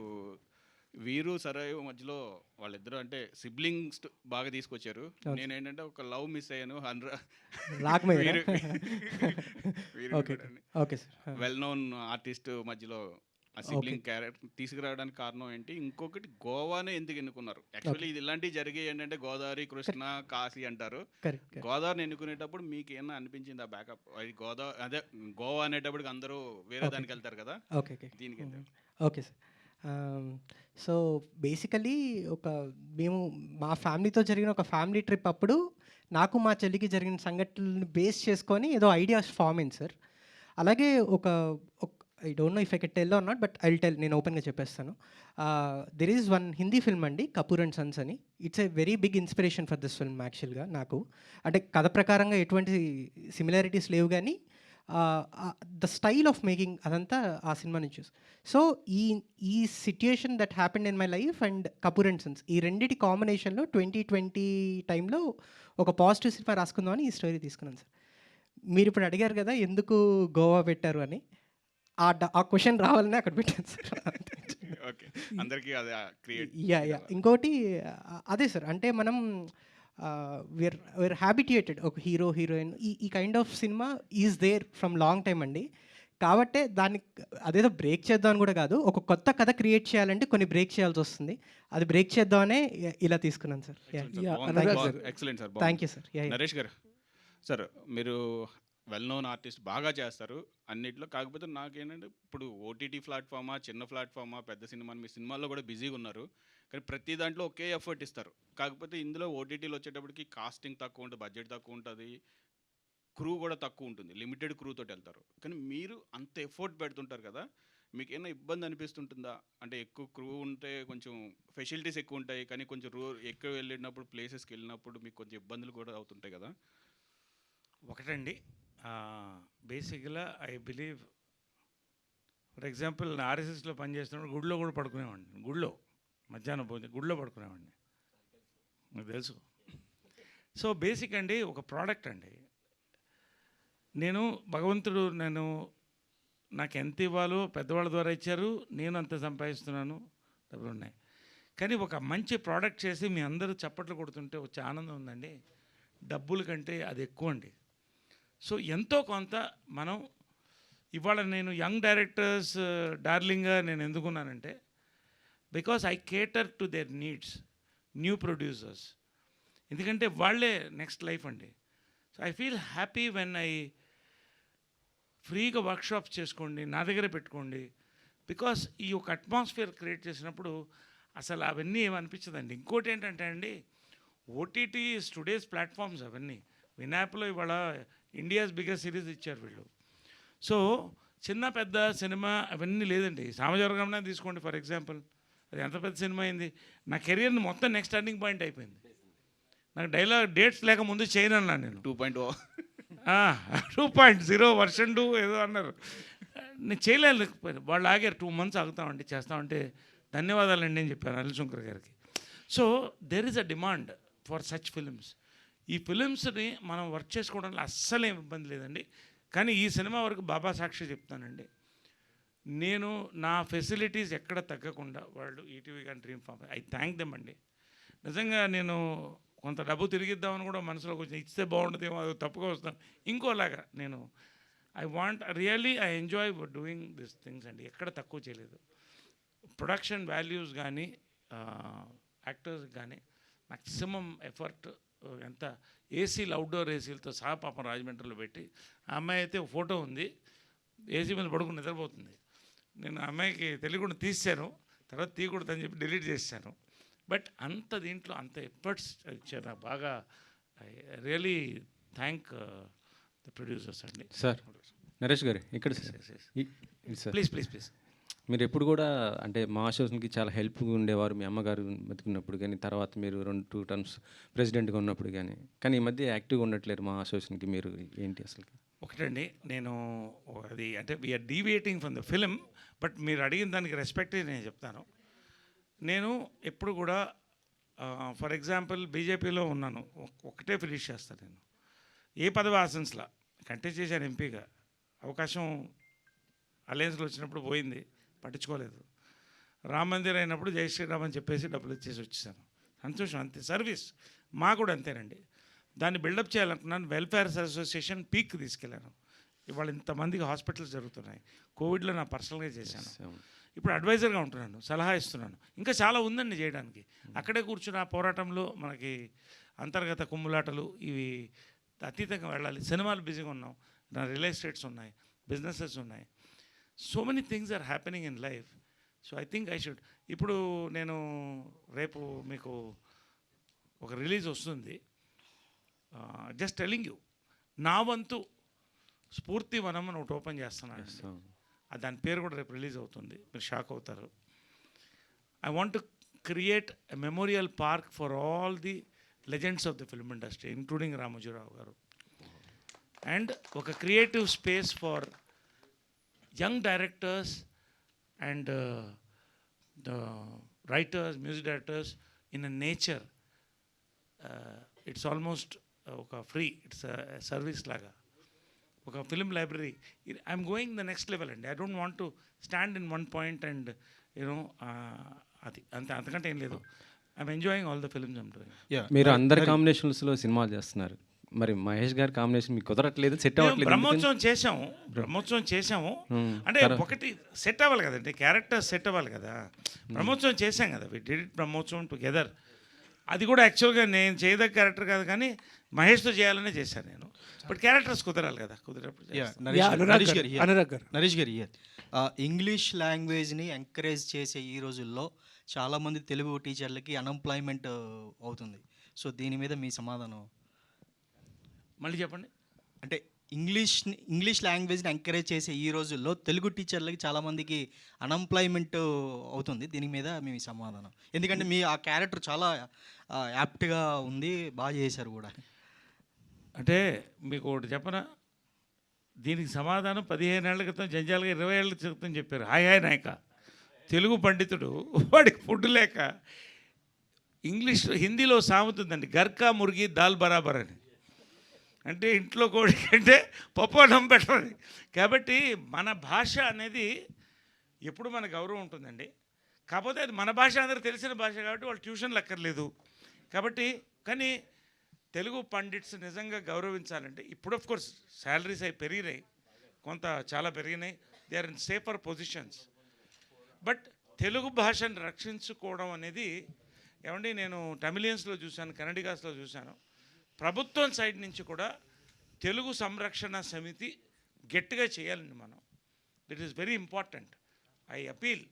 వీరు సరయు మధ్యలో వాళ్ళిద్దరు అంటే సిబ్లింగ్స్ బాగా తీసుకొచ్చారు. నేనేంటంటే ఒక లవ్ మిస్ అయ్యాను. వెల్ నోన్ ఆర్టిస్ట్ మధ్యలో ఆ సిబ్లింగ్ క్యారెక్టర్ తీసుకురావడానికి కారణం ఏంటి? ఇంకొకటి గోవానే ఎందుకు ఎన్నుకున్నారు? యాక్చువల్లీ ఇది ఇలాంటివి జరిగాయి ఏంటంటే గోదావరి, కృష్ణ, కాశీ అంటారు. గోదావరిని ఎన్నుకునేటప్పుడు మీకు ఏమన్నా అనిపించింది ఆ బ్యాకప్? అది గోదావరి అదే గోవా అనేటప్పటికి అందరూ వేరే దానికి వెళ్తారు కదా, దీనికి ఓకే సార్. సో బేసికలీ మేము మా ఫ్యామిలీతో జరిగిన ఒక ఫ్యామిలీ ట్రిప్ అప్పుడు నాకు మా చెల్లికి జరిగిన సంఘటనలను బేస్ చేసుకొని ఏదో ఐడియాస్ ఫామ్ అయింది సార్. అలాగే I don't know if I can tell or not, but I tell, నేను ఓపెన్గా చెప్పేస్తాను. There is one Hindi film అండి, కపూర్ అండ్ సన్స్ అని. It's a very big inspiration for this film యాక్చువల్గా. నాకు అంటే కథ ప్రకారంగా ఎటువంటి సిమిలారిటీస్ లేవు, కానీ ద స్టైల్ ఆఫ్ మేకింగ్ అదంతా ఆ సినిమా నుంచి. సో ఈ situation that happened in my life and Kapoor and Sons, ఈ రెండింటి కాంబినేషన్లో 2020 టైంలో ఒక పాజిటివ్ సినిమా రాసుకుందామని ఈ స్టోరీ తీసుకున్నాను సార్. మీరు ఇప్పుడు అడిగారు కదా ఎందుకు గోవా పెట్టారు అని, ఆ క్వశ్చన్ రావాలని అక్కడ పెట్టాను సార్. ఓకే, అందరికీ అది క్రియేట్. యా ఇంకోటి అదే సార్, అంటే మనం వేర్ హ్యాబిట్యుయేటెడ్ ఒక హీరో హీరోయిన్ ఈ kind of cinema is there from long time అండి. కాబట్టే దాన్ని అదేదో బ్రేక్ చేద్దామని కూడా కాదు, ఒక కొత్త కథ క్రియేట్ చేయాలంటే కొన్ని బ్రేక్ చేయాల్సి వస్తుంది, అది బ్రేక్ చేద్దామనే ఇలా తీసుకున్నాను sir. Excellent sir. Thank you sir. Naresh garu, sir మీరు వెల్ నోన్ ఆర్టిస్ట్, బాగా చేస్తారు అన్నిట్లో. కాకపోతే నాకేంటంటే ఇప్పుడు ఓటీటీ ప్లాట్ఫామా, చిన్న ప్లాట్ఫామా, పెద్ద సినిమా, మీ సినిమాల్లో కూడా బిజీగా ఉన్నారు, కానీ ప్రతి దాంట్లో ఒకే ఎఫర్ట్ ఇస్తారు. కాకపోతే ఇందులో ఓటీటీలో వచ్చేటప్పటికి కాస్టింగ్ తక్కువ ఉంటుంది, బడ్జెట్ తక్కువ ఉంటుంది, క్రూ కూడా తక్కువ ఉంటుంది, లిమిటెడ్ క్రూతో వెళ్తారు. కానీ మీరు అంత ఎఫర్ట్ పెడుతుంటారు కదా, మీకు ఏమైనా ఇబ్బంది అనిపిస్తుంటుందా? అంటే ఎక్కువ క్రూ ఉంటే కొంచెం ఫెసిలిటీస్ ఎక్కువ ఉంటాయి, కానీ కొంచెం ఎక్కువ వెళ్ళినప్పుడు ప్లేసెస్కి వెళ్ళినప్పుడు మీకు కొంచెం ఇబ్బందులు కూడా అవుతుంటాయి కదా? ఒకటండి, బేసిక్గా ఐ బిలీవ్, ఫర్ ఎగ్జాంపుల్ ఆర్ఎస్ఎస్లో పనిచేస్తున్నప్పుడు గుడిలో కూడా పడుకునేవాడిని, గుడిలో మధ్యాహ్నం భోజనం గుడిలో పడుకునేవాడిని, నాకు తెలుసు. సో బేసిక్ అండి, ఒక ప్రోడక్ట్ అండి, నేను భగవంతుడు నాకు ఎంత ఇవ్వాలో పెద్దవాళ్ళ ద్వారా ఇచ్చారు, నేను అంత సంపాదిస్తున్నాను, డబ్బులు ఉన్నాయి. కానీ ఒక మంచి ప్రోడక్ట్ చేసి మీ అందరూ చప్పట్లు కొడుతుంటే వచ్చే ఆనందం ఉందండి, డబ్బుల కంటే అది ఎక్కువ అండి. సో ఎంతో కొంత మనం ఇవాళ నేను యంగ్ డైరెక్టర్స్ డార్లింగ్గా నేను ఎందుకున్నానంటే, because I cater to their needs, new producers, ఎందుకంటే వాళ్ళే నెక్స్ట్ లైఫ్ అండి. So I feel happy when I ఫ్రీగా వర్క్షాప్స్ చేసుకోండి, నా దగ్గర పెట్టుకోండి, బికాస్ ఈ ఒక అట్మాస్ఫియర్ క్రియేట్ చేసినప్పుడు అసలు అవన్నీ ఏమనిపించదండి. ఇంకోటి ఏంటంటే అండి, ఓటీటీ టుడేస్ ప్లాట్ఫామ్స్ అవన్నీ, వినాప్లో ఇవాళ ఇండియాస్ బిగ్గెస్ట్ సిరీస్ ఇచ్చారు వీళ్ళు. సో చిన్న పెద్ద సినిమా అవన్నీ లేదండి. సామజవర్గంలో తీసుకోండి ఫర్ ఎగ్జాంపుల్, అది ఎంత పెద్ద సినిమా అయింది, నా కెరియర్ని మొత్తం నెక్స్ట్ టర్నింగ్ పాయింట్ అయిపోయింది. నాకు డేట్స్ లేక ముందు చేయను అన్నా నేను, 2.0 2.0 వర్షన్ 2 ఏదో అన్నారు, నేను చేయలేకపోయాను. వాళ్ళు ఆగారు, 2 months ఆగుతామండి చేస్తామంటే, ధన్యవాదాలండి అని చెప్పాను అనిల్ శంకర్ గారికి. So there is a demand for such films. ఈ ఫిలిమ్స్ని మనం వర్క్ చేసుకోవడంలో అస్సలు ఏం ఇబ్బంది లేదండి. కానీ ఈ సినిమా వరకు బాబా సాక్షి చెప్తానండి, నేను నా ఫెసిలిటీస్ ఎక్కడ తగ్గకుండా వాళ్ళు ఈటీవీ కానీ dream farm, I thank them అండి. నిజంగా నేను కొంత డబ్బు తిరిగిద్దామని కూడా మనసులో కొంచెం ఇస్తే బాగుంటుందేమో, అది తప్పుగా వస్తాను, ఇంకోలాగా నేను I enjoy doing this things అండి. ఎక్కడ తక్కువ చేయలేదు. ప్రొడక్షన్ వాల్యూస్ కానీ యాక్టర్స్ కానీ మ్యాక్సిమం ఎఫర్ట్, ఎంత ఏసీలు అవుట్డోర్ ఏసీలతో సహా పాపం రాజమండ్రిలో పెట్టి, ఆ అమ్మాయి అయితే ఫోటో ఉంది, ఏసీ మీద పడుకుని నిద్రపోతుంది. నేను ఆ అమ్మాయికి తెలియకుండా తీసాను, తర్వాత తీయకూడదని చెప్పి డిలీట్ చేశాను. బట్ అంత దీంట్లో అంత ఎఫర్ట్స్ ఇచ్చారు నాకు బాగా. I really thank the producers అండి. సార్ నరేష్ గారు ఇక్కడ ప్లీజ్ ప్లీజ్ ప్లీజ్. మీరు ఎప్పుడు కూడా అంటే మా అసోసియేషన్కి చాలా హెల్ప్గా ఉండేవారు, మీ అమ్మగారు బతికున్నప్పుడు కానీ, తర్వాత మీరు 2 terms ప్రెసిడెంట్గా ఉన్నప్పుడు కానీ ఈ మధ్య యాక్టివ్గా ఉండట్లేరు మా అసోసియేషన్కి, మీరు ఏంటి అసలు? ఒకటండి, నేను అది అంటే we are deviating from the film, but మీరు అడిగిన దానికి రెస్పెక్ట్ నేను చెప్తాను. నేను ఎప్పుడు కూడా ఫర్ ఎగ్జాంపుల్ బీజేపీలో ఉన్నాను, ఒకటే ఫినిష్ చేస్తాను నేను, ఏ పదవి ఆశించలా, కంటెస్ట్ చేశాను ఎంపీగా, అవకాశం అలయన్స్లో వచ్చినప్పుడు పోయింది, పట్టించుకోలేదు. రామ మందిర్ అయినప్పుడు జై శ్రీరామ్ అని చెప్పేసి డబ్బులు ఇచ్చేసి వచ్చేసాను, సంతోషం, అంతే. సర్వీస్ మా కూడా అంతేనండి. దాన్ని బిల్డప్ చేయాలనుకున్నాను, వెల్ఫేర్ అసోసియేషన్ పీక్ తీసుకెళ్ళాను. ఇవాళ ఇంతమందికి హాస్పిటల్స్ జరుగుతున్నాయి, కోవిడ్లో నా పర్సనల్గా చేశాను, ఇప్పుడు అడ్వైజర్గా ఉంటున్నాను, సలహా ఇస్తున్నాను, ఇంకా చాలా ఉందండి చేయడానికి. అక్కడే కూర్చున్న ఆ పోరాటంలో మనకి అంతర్గత కుమ్ములాటలు ఇవి అతీతంగా వెళ్ళాలి. సినిమాలు బిజీగా ఉన్నాం, నా రియల్ ఎస్టేట్స్ ఉన్నాయి, బిజినెసెస్ ఉన్నాయి, so many things are happening in life. So I think I should. ఇప్పుడు నేను రేపు మీకు ఒక రిలీజ్ వస్తుంది, జస్ట్ టెలింగ్ యూ, నా వంతు స్ఫూర్తి వనం అని ఒకటి ఓపెన్ చేస్తున్నాను. దాని పేరు కూడా రేపు రిలీజ్ అవుతుంది, మీరు షాక్ అవుతారు. I want to create a memorial park for all the legends of the film industry including Ramoji Rao garu, and ఒక creative space for young directors and the writers, music directors in a nature. It's almost ఒక free, it's service లాగా. ఒక film library. I'm going the next level అండి. I don't want to stand in one point and you know అది అంతకంటే ఏం లేదు. I'm enjoying all the films I'm doing. మీరు అందరి కాంబినేషన్స్లో సినిమాలు చేస్తున్నారు, మరి మహేష్ గారి కాంబినేషన్ మీకు కుదరట్లేదు, సెట్ అవ్వట్లేదు. బ్రహ్మోత్సవం చేసాము అంటే ఒకటి సెట్ అవ్వాలి కదండి, క్యారెక్టర్ సెట్ అవ్వాలి కదా. బ్రహ్మోత్సవం చేసాం కదా, we did it Brahmotsavam together. అది కూడా యాక్చువల్గా నేను చేయదగ్గ క్యారెక్టర్ కాదు, కానీ మహేష్తో చేయాలనే చేశాను నేను. బట్ క్యారెక్టర్స్ కుదరాలి కదా, కుదిరేప్పుడు నరేష్ గారు ఇంగ్లీష్ లాంగ్వేజ్ని ఎంకరేజ్ చేసే ఈ రోజుల్లో చాలామంది తెలుగు టీచర్లకి అన్ఎంప్లాయ్మెంట్ అవుతుంది. సో దీని మీద మీ సమాధానం? మళ్ళీ చెప్పండి. అంటే ఇంగ్లీష్ లాంగ్వేజ్ని ఎంకరేజ్ చేసే ఈ రోజుల్లో తెలుగు టీచర్లకి చాలామందికి అన్ఎంప్లాయ్మెంట్ అవుతుంది. దీని మీద మీ సమాధానం? ఎందుకంటే మీ ఆ క్యారెక్టర్ చాలా యాప్ట్గా ఉంది, బాగా చేశారు కూడా. అంటే మీకు ఒకటి చెప్పనా, దీనికి సమాధానం 15 ఏళ్ల క్రితం జంజాలుగా 20 ఏళ్ల క్రితం చెప్పారు. హాయ్ నాయక, తెలుగు పండితుడు వాడికి ఫుడ్ లేక హిందీలో సామెత ఉందండి, గర్కా మురిగి దాల్ బరాబర్ అని. అంటే ఇంట్లో కోడి కంటే పప్పు అన్నం పెట్టాలి. కాబట్టి మన భాష అనేది ఎప్పుడు మన గౌరవం ఉంటుందండి. కాకపోతే అది మన భాష, అందరికి తెలిసిన భాష కాబట్టి వాళ్ళు ట్యూషన్లు అక్కర్లేదు. కాబట్టి కానీ తెలుగు పండిట్స్ నిజంగా గౌరవించాలంటే ఇప్పుడు ఆఫ్ కోర్స్ శాలరీస్ అవి పెరిగినాయి, కొంత చాలా పెరిగినాయి, they are in safer positions. But Telugu భాషను రక్షించుకోవడం అనేది ఏమండి, నేను తమిళియన్స్లో చూశాను, కన్నడిగాస్లో చూశాను. ప్రభుత్వం సైడ్ నుంచి కూడా తెలుగు సంరక్షణ సమితి గట్టిగా చేయాలండి మనం. It is very important. I appeal,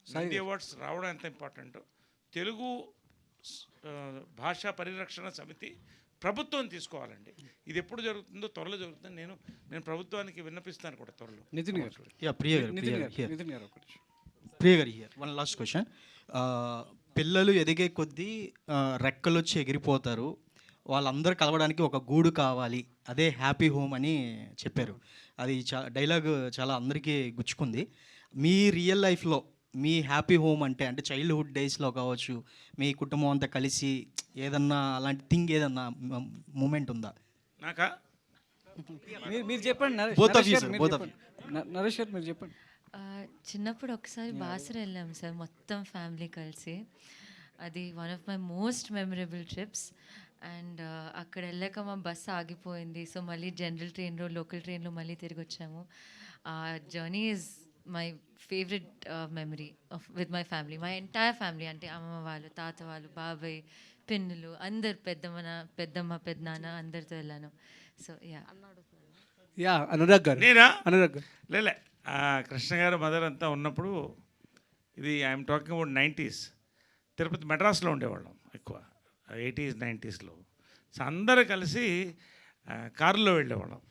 Nandi awards రావడం ఎంత ఇంపార్టెంటో తెలుగు భాషా పరిరక్షణ సమితి ప్రభుత్వం తీసుకోవాలండి. ఇది ఎప్పుడు జరుగుతుందో త్వరలో జరుగుతుంది. నేను ప్రభుత్వానికి విన్నపిస్తాను కూడా త్వరలో. ప్రియ గారు హియర్ వన్ లాస్ట్ క్వశ్చన్. పిల్లలు ఎదిగే కొద్దీ రెక్కలు వచ్చి ఎగిరిపోతారు, వాళ్ళందరూ కలవడానికి ఒక గూడు కావాలి, అదే హ్యాపీ హోమ్ అని చెప్పారు. అది డైలాగ్ చాలా అందరికీ గుచ్చుకుంది. మీ రియల్ లైఫ్లో మీ హ్యాపీ హోమ్ అంటే చైల్డ్హుడ్ డేస్లో కావచ్చు, మీ కుటుంబం అంతా కలిసి ఏదన్నా అలాంటి థింగ్ ఏదన్నా మూమెంట్ ఉందా? నాకా? మీరు చెప్పండి నరేష్ గారు, మీరు చెప్పండి. చిన్నప్పుడు ఒకసారి బాసర వెళ్ళాం సార్, మొత్తం ఫ్యామిలీ కలిసి. అది one of my most memorable trips. And అక్కడ వెళ్ళాక మా బస్సు ఆగిపోయింది. సో మళ్ళీ జనరల్ ట్రైన్లో, లోకల్ ట్రైన్లో మళ్ళీ తిరిగి వచ్చాము. ఆ journey is my favourite memory with my family, my entire family. అంటే అమ్మమ్మ వాళ్ళు, తాత వాళ్ళు, బాబాయ్, పిన్నులు, అందరు, పెద్దమ్మ, పెద్దనాన్న, అందరితో వెళ్ళాను. సో అనురాగ్ గారు. నేనా? అనురాగ్ గారు లేలే, కృష్ణ గారు మదర్ అంతా ఉన్నప్పుడు, ఇది I'm talking about 90s, Tirupati మెడ్రాస్లో ఉండేవాళ్ళం ఎక్కువ, 80s 90sలో. సో అందరూ కలిసి కారులో వెళ్ళేవాళ్ళం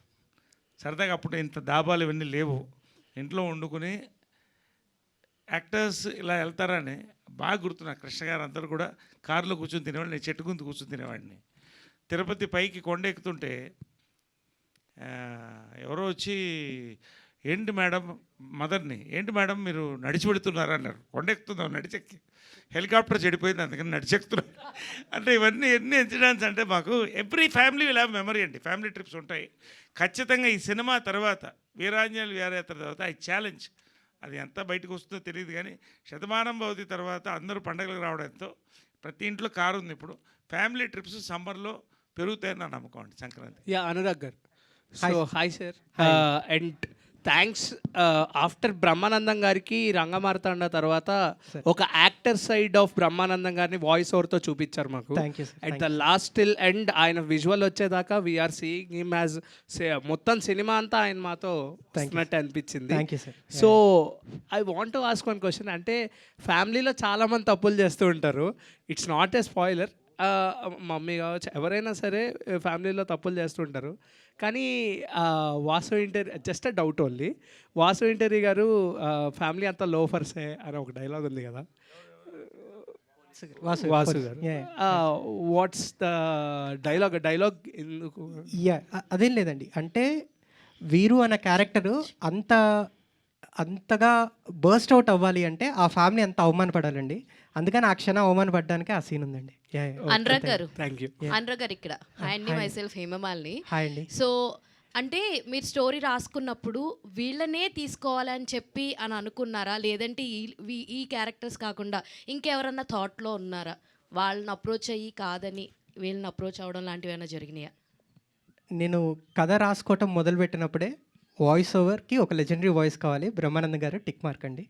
సరదాగా. అప్పుడు ఇంత దాబాలు ఇవన్నీ లేవు, ఇంట్లో వండుకుని యాక్టర్స్ ఇలా వెళ్తారని బాగా గుర్తు నాకు. కృష్ణ గారు అందరూ కూడా కారులో కూర్చొని తినేవాడిని, నేను చెట్టు గుంతు కూర్చొని తినేవాడిని. తిరుపతి పైకి కొండ ఎక్కుతుంటే ఎవరో వచ్చి, ఏంటి మేడం, మదర్ని, ఏంటి మేడం మీరు నడిచి పెడుతున్నారు అన్నారు. కొండ ఎక్కుతున్నాం, నడిచెక్కి. హెలికాప్టర్ చెడిపోయింది, అందుకని నడిచెక్కుతున్నాం. అంటే ఇవన్నీ ఎన్ని ఇన్సిడెంట్స్ అంటే మాకు every family will have memory అండి. ఫ్యామిలీ ట్రిప్స్ ఉంటాయి ఖచ్చితంగా. ఈ సినిమా తర్వాత, వీరాంజనేయులు విహారయాత్ర తర్వాత ఐ ఛాలెంజ్, అది ఎంత బయటకు వస్తుందో తెలియదు కానీ, శతమానం భవతి తర్వాత అందరూ పండగలకు రావడంతో ప్రతి ఇంట్లో కారు ఉంది. ఇప్పుడు ఫ్యామిలీ ట్రిప్స్ సమ్మర్లో పెరుగుతాయని నా నమ్మకం అండి. సంక్రాంతి. అనురాగ్ గారు. So hi sir, and thanks. After Brahmanandam గారికి రంగమార్తాండ తర్వాత ఒక యాక్టర్ సైడ్ ఆఫ్ బ్రహ్మానందం గారిని వాయిస్ ఓవర్తో చూపించారు మాకు. At the last till end ఆయన విజువల్ వచ్చేదాకా వీఆర్ సీయింగ్ హిమ్ యాజ్, మొత్తం సినిమా అంతా ఆయన మాతో వస్తున్నట్టు అనిపించింది. So I want to ask one question. అంటే ఫ్యామిలీలో చాలామంది తప్పులు చేస్తూ ఉంటారు, it's not a spoiler. Mummy కావచ్చు, ఎవరైనా సరే ఫ్యామిలీలో తప్పులు చేస్తుంటారు. కానీ Vasu Inturi, just a doubt only, Vasu Inturi garu family అంతా లోఫర్సే అని ఒక డైలాగ్ ఉంది కదా, వాసు గారు. వాట్స్ ద డైలాగ్ ఎందుకు? అదేం లేదండి, అంటే వీరు అన్న క్యారెక్టరు అంతగా బర్స్ట్ అవుట్ అవ్వాలి అంటే ఆ ఫ్యామిలీ అంత అవమానపడాలండి. అందుకని ఆ క్షణం అవమానపడడానికి ఆ సీన్ ఉందండి. అనురాగ్ గారు, థ్యాంక్ యూ. అనురాగ్ గారు ఇక్కడ. హాయ్ అండి, మై సెల్ఫ్ హేమమాలిని. హాయ్ అండి. సో అంటే మీరు స్టోరీ రాసుకున్నప్పుడు వీళ్ళనే తీసుకోవాలని చెప్పి అని అనుకున్నారా, లేదంటే ఈ క్యారెక్టర్స్ కాకుండా ఇంకెవరన్నా థాట్లో ఉన్నారా, వాళ్ళని అప్రోచ్ అయ్యి కాదని వీళ్ళని అప్రోచ్ అవ్వడం లాంటివి ఏమైనా జరిగినాయా? నేను కథ రాసుకోవటం మొదలుపెట్టినప్పుడే వాయిస్ ఓవర్కి ఒక లెజెండరీ వాయిస్ కావాలి, బ్రహ్మానందం గారు టిక్ మార్క్ అండి.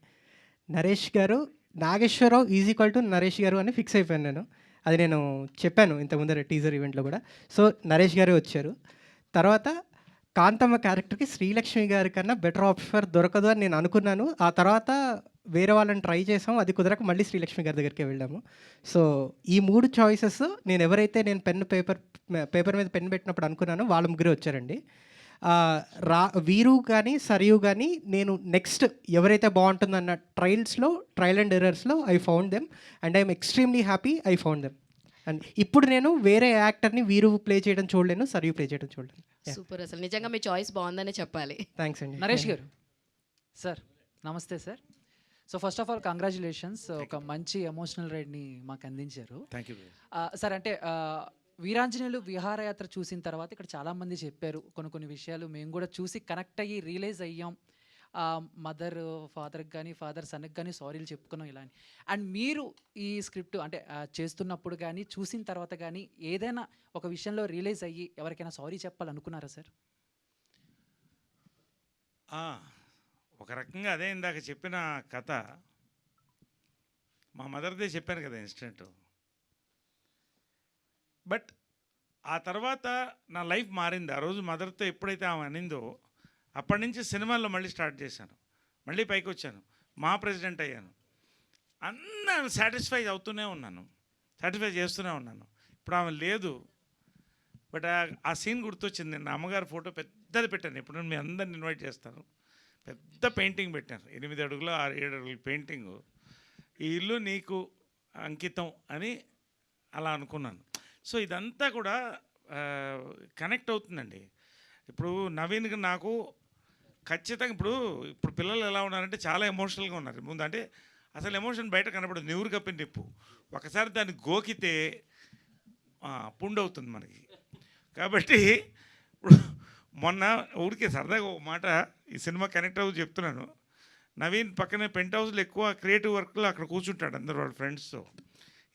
Naresh garu, Nageswara Rao is equal to Naresh garu అని ఫిక్స్ అయిపోయాను నేను. అది నేను చెప్పాను ఇంతకుముందర టీజర్ ఈవెంట్లో కూడా. సో నరేష్ గారే వచ్చారు. తర్వాత కాంతమ్మ క్యారెక్టర్కి శ్రీలక్ష్మి గారి కన్నా బెటర్ ఆఫర్ దొరకదు అని నేను అనుకున్నాను. ఆ తర్వాత వేరే వాళ్ళని ట్రై చేసాం, అది కుదరక మళ్ళీ శ్రీలక్ష్మి గారి దగ్గరికి వెళ్ళాము. సో ఈ 3 చాయిసెస్ నేను ఎవరైతే నేను పేపర్ మీద పెన్ పెట్టినప్పుడు అనుకున్నానో వాళ్ళ ముగ్గురే వచ్చారండి. వీరు కానీ సరియు కానీ నేను నెక్స్ట్ ఎవరైతే బాగుంటుందన్న ట్రయల్ అండ్ ఎర్రర్స్లో I found them and I'm extremely happy I found them. And ఇప్పుడు నేను వేరే యాక్టర్ని వీరు ప్లే చేయడం చూడలేను, సరియు ప్లే చేయడం చూడలేను. సూపర్, అసలు నిజంగా మీ చాయిస్ బాగుందనే చెప్పాలి. థ్యాంక్స్ అండి. నరేష్ గారు సార్, నమస్తే sir. So first of all congratulations, ఒక మంచి ఎమోషనల్ రైడ్ని మాకు అందించారు. Thank you sir. అంటే వీరాంజనేయులు విహారయాత్ర చూసిన తర్వాత ఇక్కడ చాలామంది చెప్పారు కొన్ని విషయాలు మేము కూడా చూసి కనెక్ట్ అయ్యి రియలైజ్ అయ్యాం. మదర్ ఫాదర్కి కానీ ఫాదర్ సన్కి కానీ సారీలు చెప్పుకున్నాం ఇలా అని. అండ్ మీరు ఈ స్క్రిప్ట్ అంటే చేస్తున్నప్పుడు కానీ చూసిన తర్వాత కానీ ఏదైనా ఒక విషయంలో రియలైజ్ అయ్యి ఎవరికైనా సారీ చెప్పాలనుకున్నారా సార్? ఒక రకంగా అదే ఇందాక చెప్పిన కథ మా మదర్దే చెప్పాను కదా ఇన్సిడెంట్. బట్ ఆ తర్వాత నా లైఫ్ మారింది. ఆ రోజు మదర్తో ఎప్పుడైతే ఆమె అనిందో అప్పటి నుంచి సినిమాల్లో మళ్ళీ స్టార్ట్ చేశాను, మళ్ళీ పైకి వచ్చాను, మా ప్రెసిడెంట్ అయ్యాను. అన్నీ సాటిస్ఫై అవుతూనే ఉన్నాను, సాటిస్ఫై చేస్తూనే ఉన్నాను. ఇప్పుడు ఆమె లేదు. బట్ ఆ సీన్ గుర్తొచ్చింది. నా అమ్మగారి ఫోటో పెద్దది పెట్టాను. ఇప్పుడు మీ అందరిని ఇన్వైట్ చేస్తాను. పెద్ద పెయింటింగ్ పెట్టాను, 8 అడుగులు 7 అడుగుల పెయింటింగు. ఈ ఇల్లు నీకు అంకితం అని అలా అనుకున్నాను. సో ఇదంతా కూడా కనెక్ట్ అవుతుందండి. ఇప్పుడు నవీన్కి నాకు ఖచ్చితంగా ఇప్పుడు పిల్లలు ఎలా ఉన్నారంటే చాలా ఎమోషనల్గా ఉన్నారు. ముందు అంటే అసలు ఎమోషన్ బయట కనపడదు, నివురు కప్పిన నిప్పు. ఒకసారి దాన్ని గోకితే పుండు అవుతుంది మనకి. కాబట్టి ఇప్పుడు మొన్న ఊరికే సరదాగా ఒక మాట ఈ సినిమా కనెక్ట్ అవ్వు చెప్తున్నాను. నవీన్ పక్కనే పెంట్ హౌస్లో ఎక్కువ క్రియేటివ్ వర్క్లో అక్కడ కూర్చుంటాడు అందరు వాళ్ళ ఫ్రెండ్స్తో.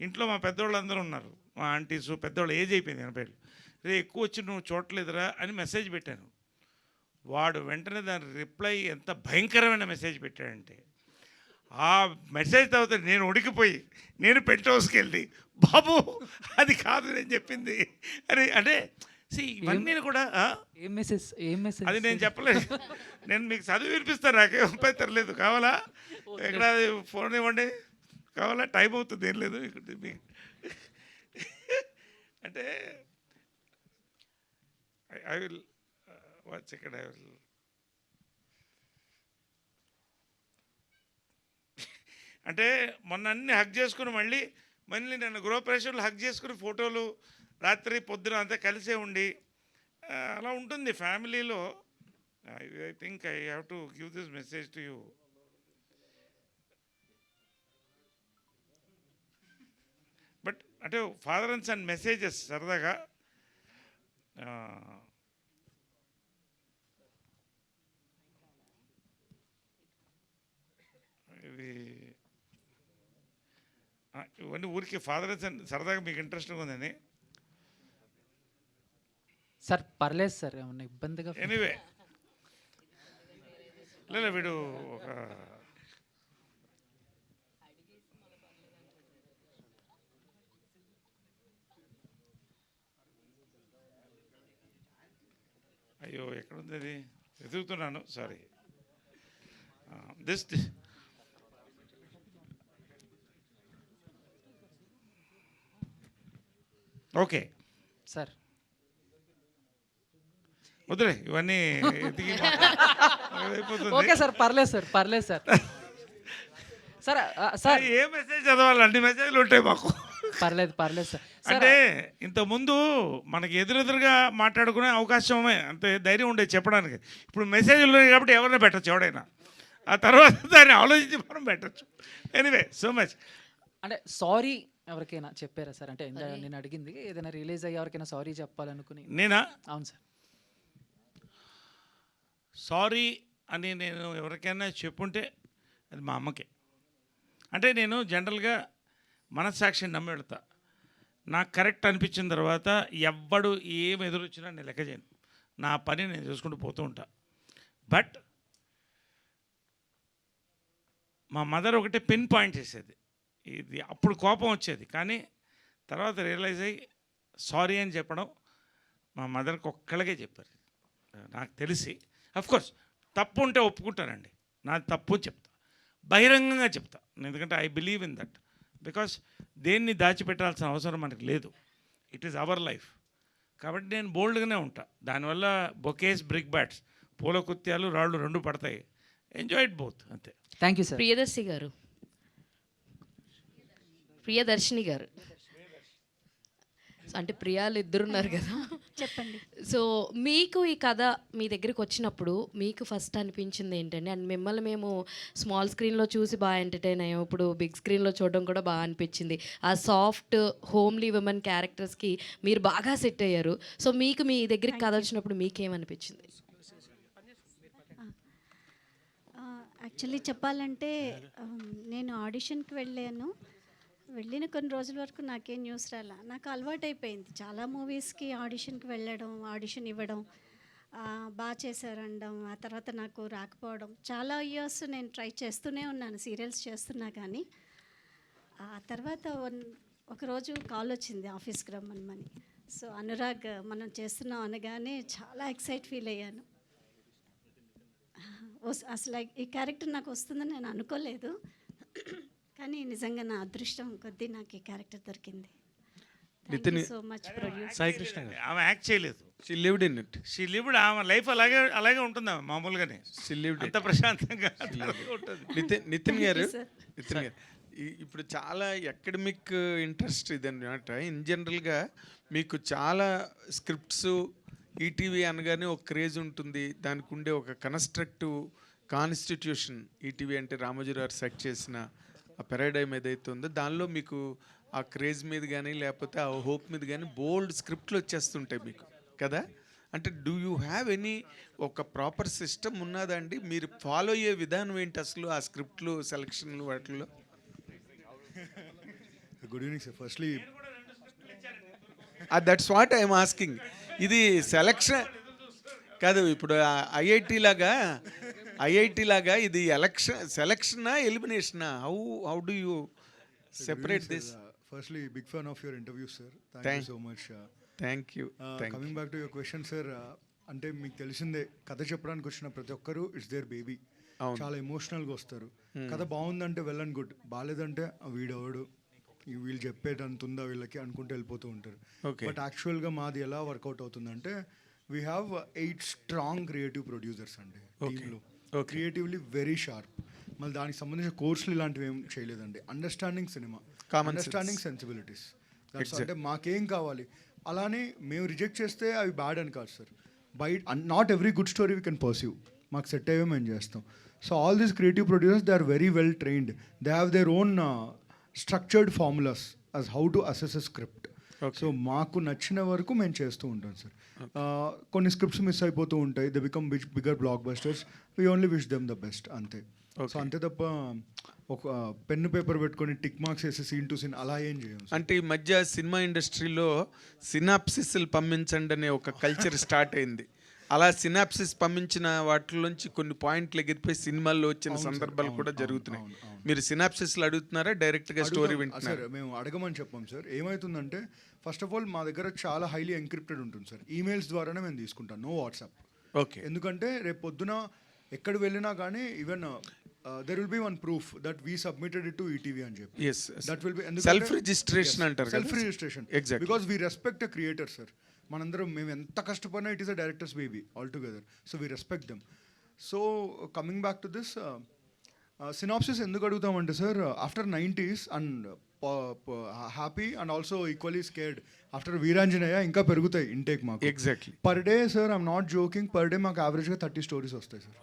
ఇంట్లో మా పెద్దవాళ్ళు అందరూ ఉన్నారు, మా ఆంటీసు, పెద్దవాళ్ళు ఏజ్ అయిపోయింది 80. రే ఎక్కువ వచ్చి నువ్వు చూడలేదురా అని మెసేజ్ పెట్టాను. వాడు వెంటనే దాని రిప్లై ఎంత భయంకరమైన మెసేజ్ పెట్టాడంటే, ఆ మెసేజ్ తర్వాత నేను ఉడికిపోయి నేను పెంట్ హౌస్కి వెళ్ళి బాబు అది కాదు నేను చెప్పింది అని. అంటే ఇవన్నీ కూడా ఏం మెసేజ్ అది నేను చెప్పలేదు. నేను మీకు చదివి వినిపిస్తాను, నాకేం అభ్యంతరం కావాలా? ఎక్కడ ఫోన్ ఇవ్వండి, కావాలా? టైం అవుతుంది, ఏం లేదు మీకు. అంటే ఐ విల్ వాచ్ ఇక్కడ. ఐ విల్ అంటే మొన్న అన్ని హగ్ చేసుకుని మళ్ళీ నన్ను గృహప్రవేశంలో హగ్ చేసుకుని ఫోటోలు రాత్రి పొద్దున అంతా కలిసే ఉండి అలా ఉంటుంది ఫ్యామిలీలో. I think I have to give this message to you. But అంటే ఫాదర్ అండ్ సన్ మెసేజెస్ సరదాగా ఇవన్నీ ఊరికి ఫాదర్ అండ్ సన్ సరదాగా మీకు ఇంట్రెస్ట్గా ఉందని. సార్ పర్లేదు సార్, ఏమన్నా ఇబ్బందిగా? ఎనీవే లేదా వీడు ఒక అయ్యో ఎక్కడుంది అది, వెతుకుతున్నాను, సారీ. This okay sir. వద్దులే ఇవన్నీ ఓకే సార్, పర్లేదు సార్, పర్లేదు సార్. సార్ సార్ ఏ మెసేజ్ చదవాలి, అన్ని మెసేజ్లు ఉంటాయి మాకు. పర్లేదు సార్. అంటే ఇంతకుముందు మనకి ఎదురెదురుగా మాట్లాడుకునే అవకాశమే, అంతే ధైర్యం ఉండేది చెప్పడానికి. ఇప్పుడు మెసేజ్లు ఉన్నాయి కాబట్టి ఎవరైనా పెట్టచ్చు, ఎవడైనా. ఆ తర్వాత దాన్ని ఆలోచించి మనం పెట్టచ్చు. Anyway so much. అంటే సారీ ఎవరికైనా చెప్పారా సార్? అంటే నేను అడిగింది ఏదైనా రియలైజ్ అయ్యి ఎవరికైనా సారీ చెప్పాలనుకుని. నేనా? అవును సార్. సారీ అని నేను ఎవరికైనా చెప్పుంటే అది మా అమ్మకే. అంటే నేను జనరల్గా మనస్సాక్షిని నమ్మి పెడతా. నాకు కరెక్ట్ అనిపించిన తర్వాత ఎవ్వడు ఏం ఎదురొచ్చినా నేను లెక్క చేయను, నా పని నేను చూసుకుంటూ పోతూ ఉంటా. బట్ మా మదర్ ఒకటే పిన్ పాయింట్ చేసేది, ఇది అప్పుడు కోపం వచ్చేది, కానీ తర్వాత రియలైజ్ అయ్యి సారీ అని చెప్పడం మా మదర్కి ఒక్కళ్ళకే చెప్పారు. నాకు తెలిసి కోర్స్ తప్పు ఉంటే ఒప్పుకుంటానండి, నాది తప్పు అని చెప్తా, బహిరంగంగా చెప్తా, ఎందుకంటే I believe in that. Because దేన్ని దాచిపెట్టాల్సిన అవసరం మనకు లేదు, ఇట్ ఈస్ అవర్ లైఫ్. కాబట్టి నేను బోల్డ్గానే ఉంటా. దానివల్ల బొకేస్, బ్రిక్ బ్యాట్స్, పూల కుత్యాలు, రాళ్ళు రెండు పడతాయి. ఎంజాయ్ ఇట్ బోత్, అంతే. Thank you sir. Priyadarshini garu అంటే ప్రియాలు ఇద్దరున్నారు కదా, చెప్పండి. సో మీకు ఈ కథ మీ దగ్గరికి వచ్చినప్పుడు మీకు ఫస్ట్ అనిపించింది ఏంటండి? అండ్ మిమ్మల్ని మేము స్మాల్ స్క్రీన్లో చూసి బాగా ఎంటర్టైన్ అయ్యాం, ఇప్పుడు బిగ్ స్క్రీన్లో చూడడం కూడా బాగా అనిపించింది. ఆ సాఫ్ట్ హోమ్లీ ఉమెన్ క్యారెక్టర్స్కి మీరు బాగా సెట్ అయ్యారు. సో మీకు మీ దగ్గరికి కథ వచ్చినప్పుడు మీకేమనిపించింది? యాక్చువల్లీ చెప్పాలంటే నేను ఆడిషన్కి వెళ్ళిన కొన్ని రోజుల వరకు నాకేం న్యూస్ రాలా. నాకు అలవాటు అయిపోయింది చాలా మూవీస్కి ఆడిషన్కి వెళ్ళడం, ఆడిషన్ ఇవ్వడం, బాగా చేశారనడం, ఆ తర్వాత నాకు రాకపోవడం. చాలా ఇయర్స్ నేను ట్రై చేస్తూనే ఉన్నాను, సీరియల్స్ చేస్తున్నా. కానీ ఆ తర్వాత ఒకరోజు కాల్ వచ్చింది ఆఫీస్కి రమ్మని. సో అనురాగ్ మనం చేస్తున్నాం అనగానే చాలా ఎక్సైట్ ఫీల్ అయ్యాను. అసలు ఈ క్యారెక్టర్ నాకు వస్తుందని నేను అనుకోలేదు, కానీ నిజంగా నా అదృష్టం కొద్దీ నాకు ఈ క్యారెక్టర్ దొరికింది. So much producer Sai Krishna గారు. ఆమె యాక్ట్ చేయలేదు, she lived in it. She lived, ఆమె లైఫ్ అలాగే ఉంటుంది ఆమె మామూలుగానే. షీ లివ్డ్ అంత ప్రశాంతంగా ఉంటుంది. నితిన్ గారు, ఇప్పుడు చాలా అకాడమిక్ ఇంట్రెస్ట్ ఇదన్నమాట. ఇన్ జనరల్గా మీకు చాలా స్క్రిప్ట్స్, ఈటీవీ అనగానే ఒక క్రేజ్ ఉంటుంది, దానికి ఉండే ఒక కన్స్ట్రక్టివ్ కాన్స్టిట్యూషన్. ఈటీవీ అంటే రామోజీ గారు సెట్ చేసిన ఆ పెరాడైమ్ ఏదైతే ఉందో దానిలో మీకు ఆ క్రేజ్ మీద కానీ లేకపోతే ఆ హోప్ మీద కానీ బోల్డ్ స్క్రిప్ట్లు వచ్చేస్తుంటాయి మీకు కదా. అంటే డూ యూ హ్యావ్ ఎనీ ఒక ప్రాపర్ సిస్టమ్ ఉన్నదండి? మీరు ఫాలో అయ్యే విధానం ఏంటి అసలు ఆ స్క్రిప్ట్లు, సెలక్షన్లు వాటిల్లో? Good evening sir. Firstly that's what I'm asking. ఇది సెలక్షన్ కాదు, ఇప్పుడు ఐఐటి లాగా ఇది సెలక్షనా ఎలిమినేషనా? How do you separate this? Firstly big fan of your interview sir. Thank you so much. Thank you. Coming back to your question sir, అంటే మీకు తెలిసిందే కథ చెప్పడానికి వచ్చిన ప్రతి ఒక్కరు ఇట్స్ దేర్ బేబీ, చాలా ఎమోషనల్గా వస్తారు. కథ బాగుందంటే వెల్ అండ్ గుడ్, బాగాలేదంటే వీడెవడు, వీళ్ళు చెప్పేటంత ఉందా వీళ్ళకి అనుకుంటూ వెళ్ళిపోతూ ఉంటారు. బట్ యాక్చువల్గా మాది ఎలా వర్కౌట్ అవుతుందంటే we have 8 strong creative producers అండి టీంలో, క్రియేటివ్లీ వెరీ షార్ప్. మళ్ళీ దానికి సంబంధించిన కోర్సులు ఇలాంటివి ఏం చేయలేదండి. అండర్స్టాండింగ్ సినిమా, అండర్స్టాండింగ్ సెన్సిబిలిటీస్, అంటే మాకేం కావాలి అలానే మేము రిజెక్ట్ చేస్తే అవి బ్యాడ్ అని కాదు sir. Not every good story we can perceive, మాకు సెట్ అయ్యే మేము చేస్తాం. So all these creative producers they are very well trained, they have their own structured formulas as how to assess a script. సో మాకు నచ్చిన వరకు మేము చేస్తూ ఉంటాం సార్. కొన్ని స్క్రిప్ట్స్ మిస్ అయిపోతూ ఉంటాయి, they become bigger black busters, we only wish them the best అంతే. సో అంతే తప్ప ఒక పెన్ను పేపర్ పెట్టుకొని టిక్ మార్క్స్ వేసి సీన్ టు సీన్ అలా ఏం చేయం. అంటే ఈ మధ్య సినిమా ఇండస్ట్రీలో సినాప్సిస్లు పంపించండి అనే ఒక కల్చర్ స్టార్ట్ అయింది. అలా సినాప్సిస్ పంపించిన వాటిలోంచి కొన్ని పాయింట్లు ఎగిరిపోయి సినిమాల్లో వచ్చిన సందర్భాలు కూడా జరుగుతున్నాయి. మీరు సినాప్సిస్లు అడుగుతున్నారా, డైరెక్ట్గా స్టోరీ వింటున్నారా? మేము అడగమని చెప్పాం సార్. ఏమవుతుందంటే ఫస్ట్ ఆఫ్ ఆల్ మా దగ్గర చాలా హైలీ ఎంక్రిప్టెడ్ ఉంటుంది సార్, ఈమెయిల్స్ ద్వారానే మేము తీసుకుంటాం, నో వాట్సాప్. ఓకే. ఎందుకంటే రేపు పొద్దున ఎక్కడ వెళ్ళినా కానీ even there will be one proof that we submitted it to ETV అని చెప్పి. Yes. That will be self registration అంటారు కదా. Self registration. Exactly. Because we respect a creator sir. మనందరం మేము ఎంత కష్టపడినా it is a director's baby all together, so we respect them. So coming back to this synopsis ఎందుకు అడుగుతామంటే sir, after 90s and happy and also equally scared after Veeranjaneya ఇంకా పెరుగుతాయి intake మాకు. Exactly. Per day sir, I'm not joking, per day మాకు యావరేజ్గా 30 stories వస్తాయి sir.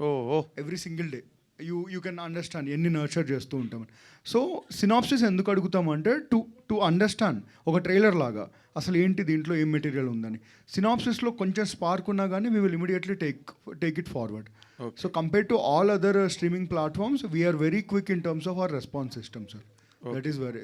Every single day you can understand ఎన్ని nurture చేస్తూ ఉంటామని. సో సినాప్సిస్ ఎందుకు అడుగుతామంటే టు అండర్స్టాండ్ ఒక ట్రైలర్ లాగా అసలు ఏంటి దీంట్లో ఏం మెటీరియల్ ఉందని. సినాప్సిస్లో కొంచెం స్పార్క్ ఉన్నా కానీ we will immediately take it forward. So compare to all other streaming platforms we are very quick in terms of our response system sir.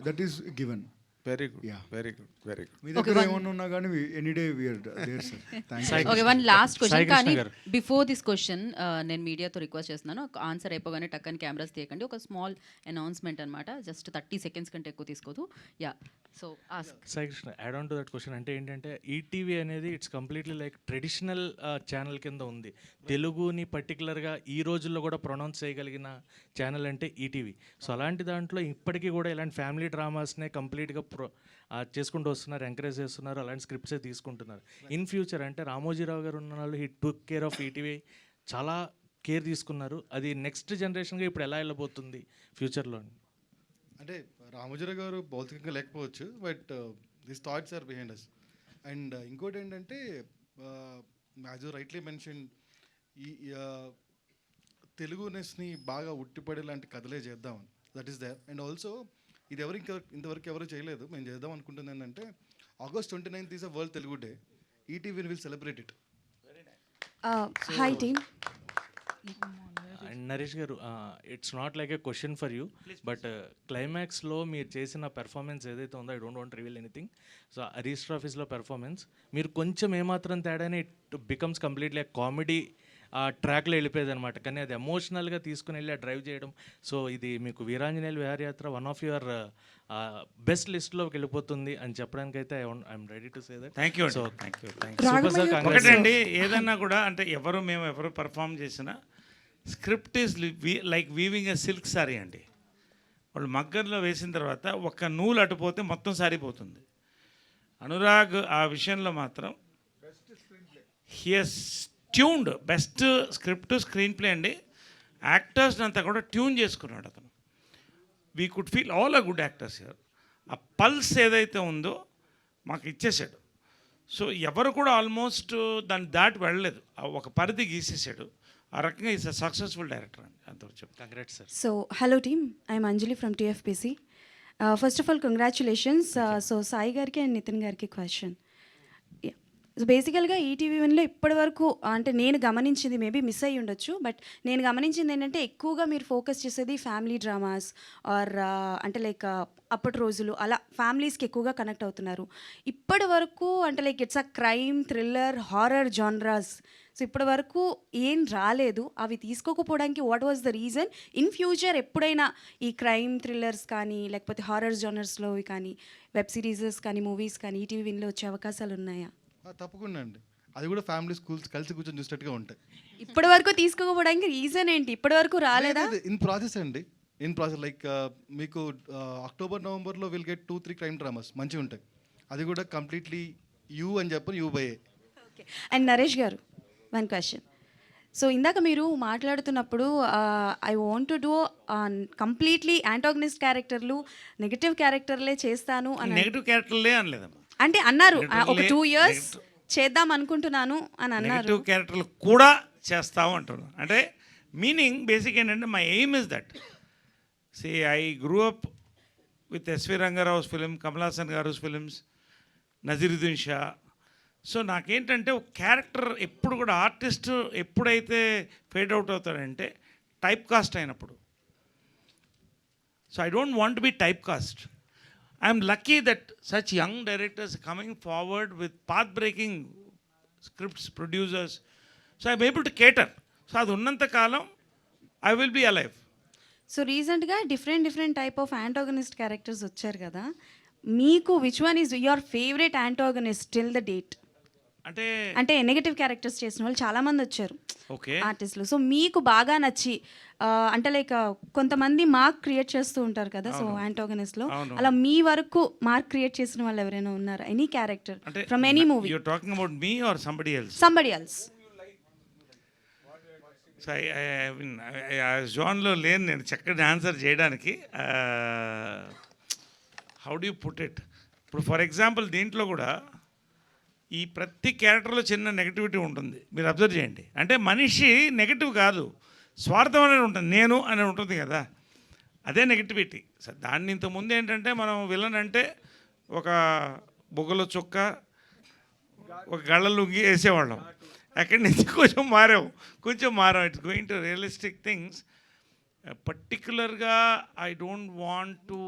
That is given. Very good, very good, very good. మీ దగ్గర ఏమన్నా ఉన్నా కానీ any day we are there sir. Thank okay, one last question. కానీ before this question నేను మీడియాతో request చేస్తున్నాను, answer అయిపోగానే టక్కని కెమెరాస్ తీయకండి. ఒక స్మాల్ అనౌన్స్మెంట్ అనమాట, జస్ట్ 30 seconds కంటే ఎక్కువ తీసుకోదు. Yeah, so ask. Sai Krishna, add on to that question. అంటే ఏంటంటే ఈటీవీ అనేది it's completely like traditional channel కింద ఉంది. తెలుగుని పర్టికులర్గా ఈ రోజుల్లో కూడా ప్రొనౌన్స్ చేయగలిగిన ఛానల్ అంటే ఈటీవీ. సో అలాంటి దాంట్లో ఇప్పటికీ కూడా ఇలాంటి ఫ్యామిలీ డ్రామాస్నే కంప్లీట్గా చేసుకుంటూ వస్తున్నారు, ఎంకరేజ్ చేస్తున్నారు, అలాంటి స్క్రిప్ట్సే తీసుకుంటున్నారు. ఇన్ ఫ్యూచర్ అంటే రామోజీరావు గారు ఉన్న వాళ్ళు he took care of ETV, చాలా కేర్ తీసుకున్నారు. అది నెక్స్ట్ జనరేషన్గా ఇప్పుడు ఎలా వెళ్ళబోతుంది ఫ్యూచర్లో? అంటే రామోజీరావు గారు భౌతికంగా లేకపోవచ్చు, but this thoughts are behind us. And ఇంకోటి ఏంటంటే యాజ్ యూ రైట్లీ మెన్షన్, ఈ తెలుగునెస్ని బాగా ఉట్టిపడే లాంటి కథలే చేద్దామని, that is there. And also ఇది ఇంతవరకు ఎవరు చేయలేదు, మేము చేద్దాం అనుకుంటుంది ఏంటంటే August 29th is a world Telugu day. ETV will celebrate it. Hi team. And Naresh garu, it's not like a question for you, but క్లైమాక్స్లో మీరు చేసిన పెర్ఫార్మెన్స్ ఏదైతే ఉందో, I don't want reveal anything. So register ఆఫీస్లో పెర్ఫార్మెన్స్ మీరు కొంచెం ఏమాత్రం తేడానే ఇట్ బికమ్స్ కంప్లీట్లీ కామెడీ ట్రాక్లో వెళ్ళిపోయేది అనమాట. కానీ అది ఎమోషనల్గా తీసుకుని వెళ్ళి డ్రైవ్ చేయడం. సో ఇది మీకు Veeranjaneyulu Viharayatra one of your best లిస్ట్లోకి వెళ్ళిపోతుంది అని చెప్పడానికి అయితే I'm ready to say that. Thank you. So ఒకటండి, ఏదన్నా కూడా అంటే మేము ఎవరు పర్ఫామ్ చేసినా script is like weaving a silk sari అండి. వాళ్ళు మగ్గర్లో వేసిన తర్వాత ఒక్క నూలు అటుపోతే మొత్తం సారిపోతుంది. అనురాగ్ ఆ విషయంలో మాత్రం he has tuned, best script screen play అండి. యాక్టర్స్ని అంతా కూడా ట్యూన్ చేసుకున్నాడు అతను. We could feel all a good actors here. ఆ పల్స్ ఏదైతే ఉందో మాకు ఇచ్చేసాడు. సో ఎవరు కూడా ఆల్మోస్ట్ దాన్ని దాటి వెళ్ళలేదు, ఒక పరిధి గీసేసాడు. ఆ రకంగా ఈజ్ అ సక్సెస్ఫుల్ డైరెక్టర్ అండి. అంతవరకు చెప్పు. Congrats sir. So hello team, I'm Anjali from TFPC. First of all congratulations. So Sai గారికి అండ్ నితిన్ గారికి క్వశ్చన్. సో బేసికల్గా ఈటీవీ వన్లో ఇప్పటి వరకు అంటే నేను గమనించింది, మేబీ మిస్ అయ్యి ఉండొచ్చు, బట్ నేను గమనించింది ఏంటంటే ఎక్కువగా మీరు ఫోకస్ చేసేది ఫ్యామిలీ డ్రామాస్ ఆర్ అంటే లైక్ అప్పటి రోజులు అలా ఫ్యామిలీస్కి ఎక్కువగా కనెక్ట్ అవుతున్నారు. ఇప్పటి వరకు అంటే like it's a crime, thriller, horror genres. సో ఇప్పటి వరకు ఏం రాలేదు. అవి తీసుకోకపోవడానికి what was the reason? In future ఎప్పుడైనా ఈ క్రైమ్ థ్రిల్లర్స్ కానీ లేకపోతే హారర్ జానర్స్లో కానీ వెబ్ సిరీసెస్ కానీ మూవీస్ కానీ ఈటీవీ విన్లో వచ్చే అవకాశాలు ఉన్నాయా? తప్పకుండా అండి. అది కూడా ఫ్యామిలీ స్కూల్స్ కలిసి కూర్చొని చూసేట్టుగా ఉంటాయి. ఇప్పటి వరకు తీసుకోకపోవడానికి రీజన్ ఏంటి? ఇప్పటి వరకు రాలేదా? ఇన్ ప్రాసెస్ అండి, ఇన్ ప్రాసెస్. లైక్ మీకు అక్టోబర్ నవంబర్లో విల్ గెట్ 2-3 క్రైమ్ డ్రామాస్ మంచిగా ఉంటాయి. అది కూడా కంప్లీట్లీ యూ అని చెప్పని you by. Okay. And Naresh గారు, వన్ క్వశ్చన్. సో ఇందాక మీరు మాట్లాడుతున్నప్పుడు I want to do completely antagonist క్యారెక్టర్లు, నెగటివ్ క్యారెక్టర్లే చేస్తాను అని. నెగటివ్ క్యారెక్టర్లే అనలేదమ్మా, అంటే అన్నారు ఒక 2 years చేద్దాం అనుకుంటున్నాను అని అన్నారు. నెగటివ్ క్యారెక్టర్లు కూడా చేస్తాము అంటున్నాను. అంటే మీనింగ్ బేసిక్ ఏంటంటే my aim is that. See I grew up with SV Rangarao's film, Kamal Haasan garu films, Naziruddin Shah. So నాకేంటంటే ఒక క్యారెక్టర్ ఎప్పుడు కూడా ఆర్టిస్ట్ ఎప్పుడైతే ఫేడ్ అవుట్ అవుతాడంటే టైప్ కాస్ట్ అయినప్పుడు. So I don't want to be type cast. I'm lucky that such young directors are coming forward with path-breaking scripts, producers. So I'm able to cater. So అది ఉన్నంత కాలం I will be alive. So రీసెంట్గా different type of antagonist characters వచ్చారు కదా, మీకు which one is your favourite antagonist till the date? అంటే negative characters చేసిన వాళ్ళు చాలామంది వచ్చారు ఆర్టిస్టులు. సో మీకు బాగా నచ్చి అంటే లైక్ కొంతమంది మార్క్ క్రియేట్ చేస్తూ ఉంటారు కదా, సో యాంటాగనిస్ట్లో అలా మీ వరకు మార్క్ క్రియేట్ చేసిన వాళ్ళు ఎవరైనా ఉన్నారా? Any character from any movie. You're talking about me or somebody else? Somebody else. So జోన్లో లేని నేను చక్కటి ఆన్సర్ చేయడానికి. How do you put it? ఇప్పుడు ఫర్ ఎగ్జాంపుల్ దీంట్లో కూడా ఈ ప్రతి క్యారెక్టర్లో చిన్న నెగటివిటీ ఉంటుంది, మీరు అబ్జర్వ్ చేయండి. అంటే మనిషి నెగటివ్ కాదు, స్వార్థం అనేది ఉంటుంది, నేను అని ఉంటుంది కదా, అదే నెగిటివిటీ. దాన్ని ఇంతకుముందు ఏంటంటే మనం విలన్ అంటే ఒక బొగ్గల చుక్క, ఒక గళ్ళ లుంగి వేసేవాళ్ళం. అక్కడి నుంచి కొంచెం మారాం. It's going to realistic things. పర్టికులర్గా I don't want to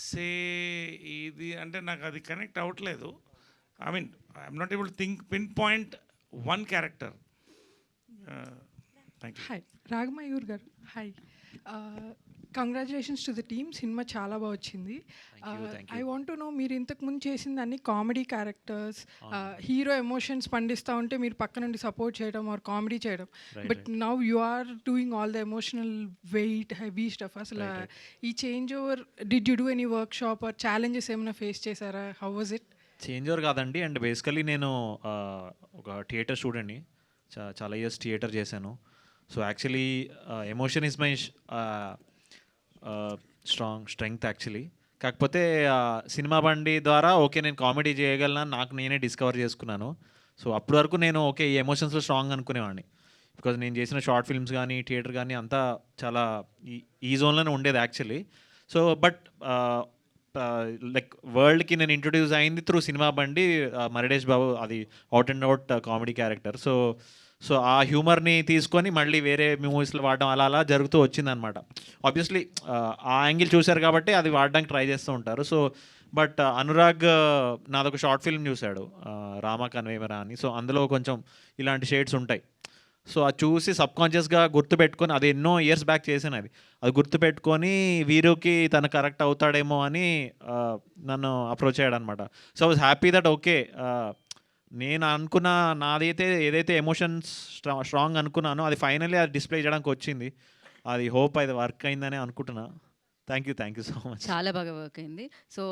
say ఇది అంటే నాకు అది కనెక్ట్ అవ్వట్లేదు. I mean I'm not able to think pinpoint one character. Thank you. Hi, Ragamayur garu. Hi, congratulations to the team. Cinema చాలా బాగా వచ్చింది. I want to know, మీరు ఇంతకుముందు చేసింది అన్ని కామెడీ క్యారెక్టర్స్, హీరో ఎమోషన్స్ పండిస్తూ ఉంటే మీరు పక్క నుండి సపోర్ట్ చేయడం ఆర్ కామెడీ చేయడం. But now you are doing all the emotional weight, heavy stuff. అసలు ఈ change over, did you do any workshop or challenges ఏమైనా ఫేస్ చేశారా? How was it? Change over కాదండి, అండ్ బేసికలీ నేను ఒక theatre స్టూడెంట్ని, చాలా ఇయర్స్ థియేటర్ చేశాను. So actually emotion is my strength actually. కాకపోతే సినిమా బండి ద్వారా ఓకే నేను కామెడీ చేయగలను నాకు నేనే డిస్కవర్ చేసుకున్నాను. సో అప్పటి వరకు నేను ఓకే ఈ ఎమోషన్స్లో స్ట్రాంగ్ అనుకునేవాడిని, బికాజ్ నేను చేసిన షార్ట్ ఫిల్మ్స్ కానీ థియేటర్ కానీ అంతా చాలా ఈ జోన్లోనే ఉండేది యాక్చువల్లీ. సో బట్ లైక్ వరల్డ్కి నేను ఇంట్రొడ్యూస్ అయింది త్రూ సినిమా బండి, మరిడేష్ బాబు, అది out and out comedy character. So ఆ హ్యూమర్ని తీసుకొని మళ్ళీ వేరే మూవీస్లో వాడడం అలా జరుగుతూ వచ్చిందనమాట. ఆబ్వియస్లీ ఆ యాంగిల్ చూశారు కాబట్టి అది వాడడానికి ట్రై చేస్తూ ఉంటారు. సో బట్ అనురాగ్ నాదొక షార్ట్ ఫిల్మ్ చూశాడు, రామా కన్వేమరా అని. సో అందులో కొంచెం ఇలాంటి షేడ్స్ ఉంటాయి. సో అది చూసి సబ్కాన్షియస్గా గుర్తుపెట్టుకొని, అది ఎన్నో ఇయర్స్ బ్యాక్ చేశాను, అది గుర్తుపెట్టుకొని వీరుకి తను కరెక్ట్ అవుతాడేమో అని నన్ను అప్రోచ్ అయ్యాడు అనమాట. So I was happy that okay నేను అనుకున్న నాదైతే ఏదైతే ఎమోషన్స్ స్ట్రాంగ్ అనుకున్నానో అది ఫైనల్లీ అది డిస్ప్లే చేయడానికి వచ్చింది. అది హోప్ అది వర్క్ అయిందని అనుకుంటున్నా. Thank you so much. చాలా బాగా వర్క్ అయింది. So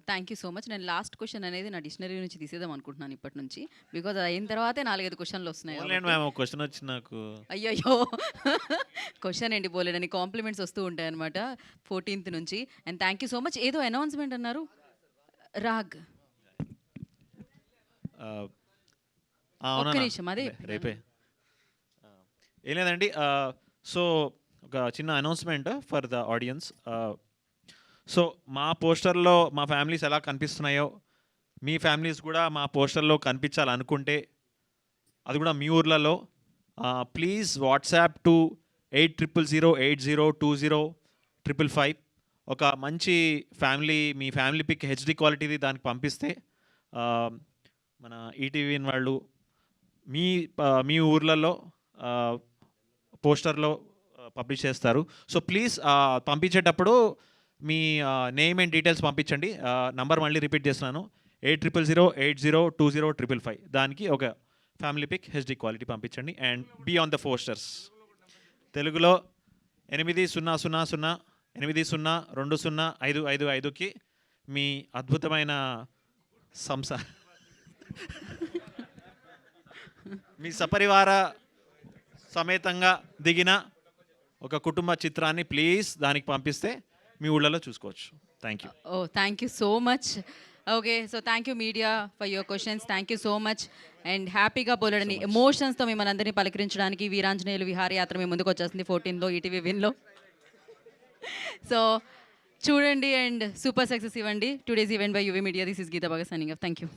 thank you so much. నేను లాస్ట్ క్వశ్చన్ అనేది నా డిక్షనరీ నుంచి తీసేద్దాం అనుకుంటున్నాను ఇప్పటి నుంచి, బికాజ్ అది అయిన తర్వాతే 4-5 క్వశ్చన్లు వస్తున్నాయి. మ్యామ్ ఒక క్వశ్చన్ వచ్చి నాకు, అయ్యో క్వశ్చన్ ఏంటి పోలేడని కాంప్లిమెంట్స్ వస్తూ ఉంటాయి అనమాట 14th నుంచి. And thank you so much. ఏదో అనౌన్స్మెంట్ అన్నారు, రాగ్ ఒక్క నిమిషం, అదే రేపే ఏం లేదండి. సో ఒక చిన్న announcement for the audience. So మా పోస్టర్లో మా ఫ్యామిలీస్ ఎలా కనిపిస్తున్నాయో మీ ఫ్యామిలీస్ కూడా మా పోస్టర్లో కనిపించాలనుకుంటే, అది కూడా మీ ఊర్లలో, ప్లీజ్ వాట్సాప్ టు 8000802055 ఒక మంచి మీ ఫ్యామిలీ పిక్ హెచ్డి క్వాలిటీది దానికి పంపిస్తే మన ఈటీవీ వాళ్ళు మీ ఊర్లలో పోస్టర్లో పబ్లిష్ చేస్తారు. సో ప్లీజ్ పంపించేటప్పుడు మీ నేమ్ అండ్ డీటెయిల్స్ పంపించండి. నంబర్ మళ్ళీ రిపీట్ చేస్తున్నాను, 8000802055. దానికి ఒక ఫ్యామిలీ పిక్ హెచ్డి క్వాలిటీ పంపించండి and be on the posters. తెలుగులో 8000802055కి మీ అద్భుతమైన మీ సపరివార సమేతంగా దిగిన ఒక కుటుంబ చిత్రాన్ని ప్లీజ్ దానికి పంపిస్తే మీ ఊళ్ళలో చూసుకోవచ్చు. Thank you. Thank you so much. Okay, so thank you media for your questions. Thank you so much. And హ్యాపీగా బోలెడని ఎమోషన్స్తో మిమ్మల్ని అందరినీ పలకరించడానికి వీరాంజనేయులు విహారయాత్ర మీ ముందుకు వచ్చేస్తుంది 14th ఈటీవీ విన్లో. సో చూడండి అండ్ సూపర్ సక్సెస్ ఇవ్వండి. Today's event by UV media. This is Geetha Bhagat signing off. Thank you.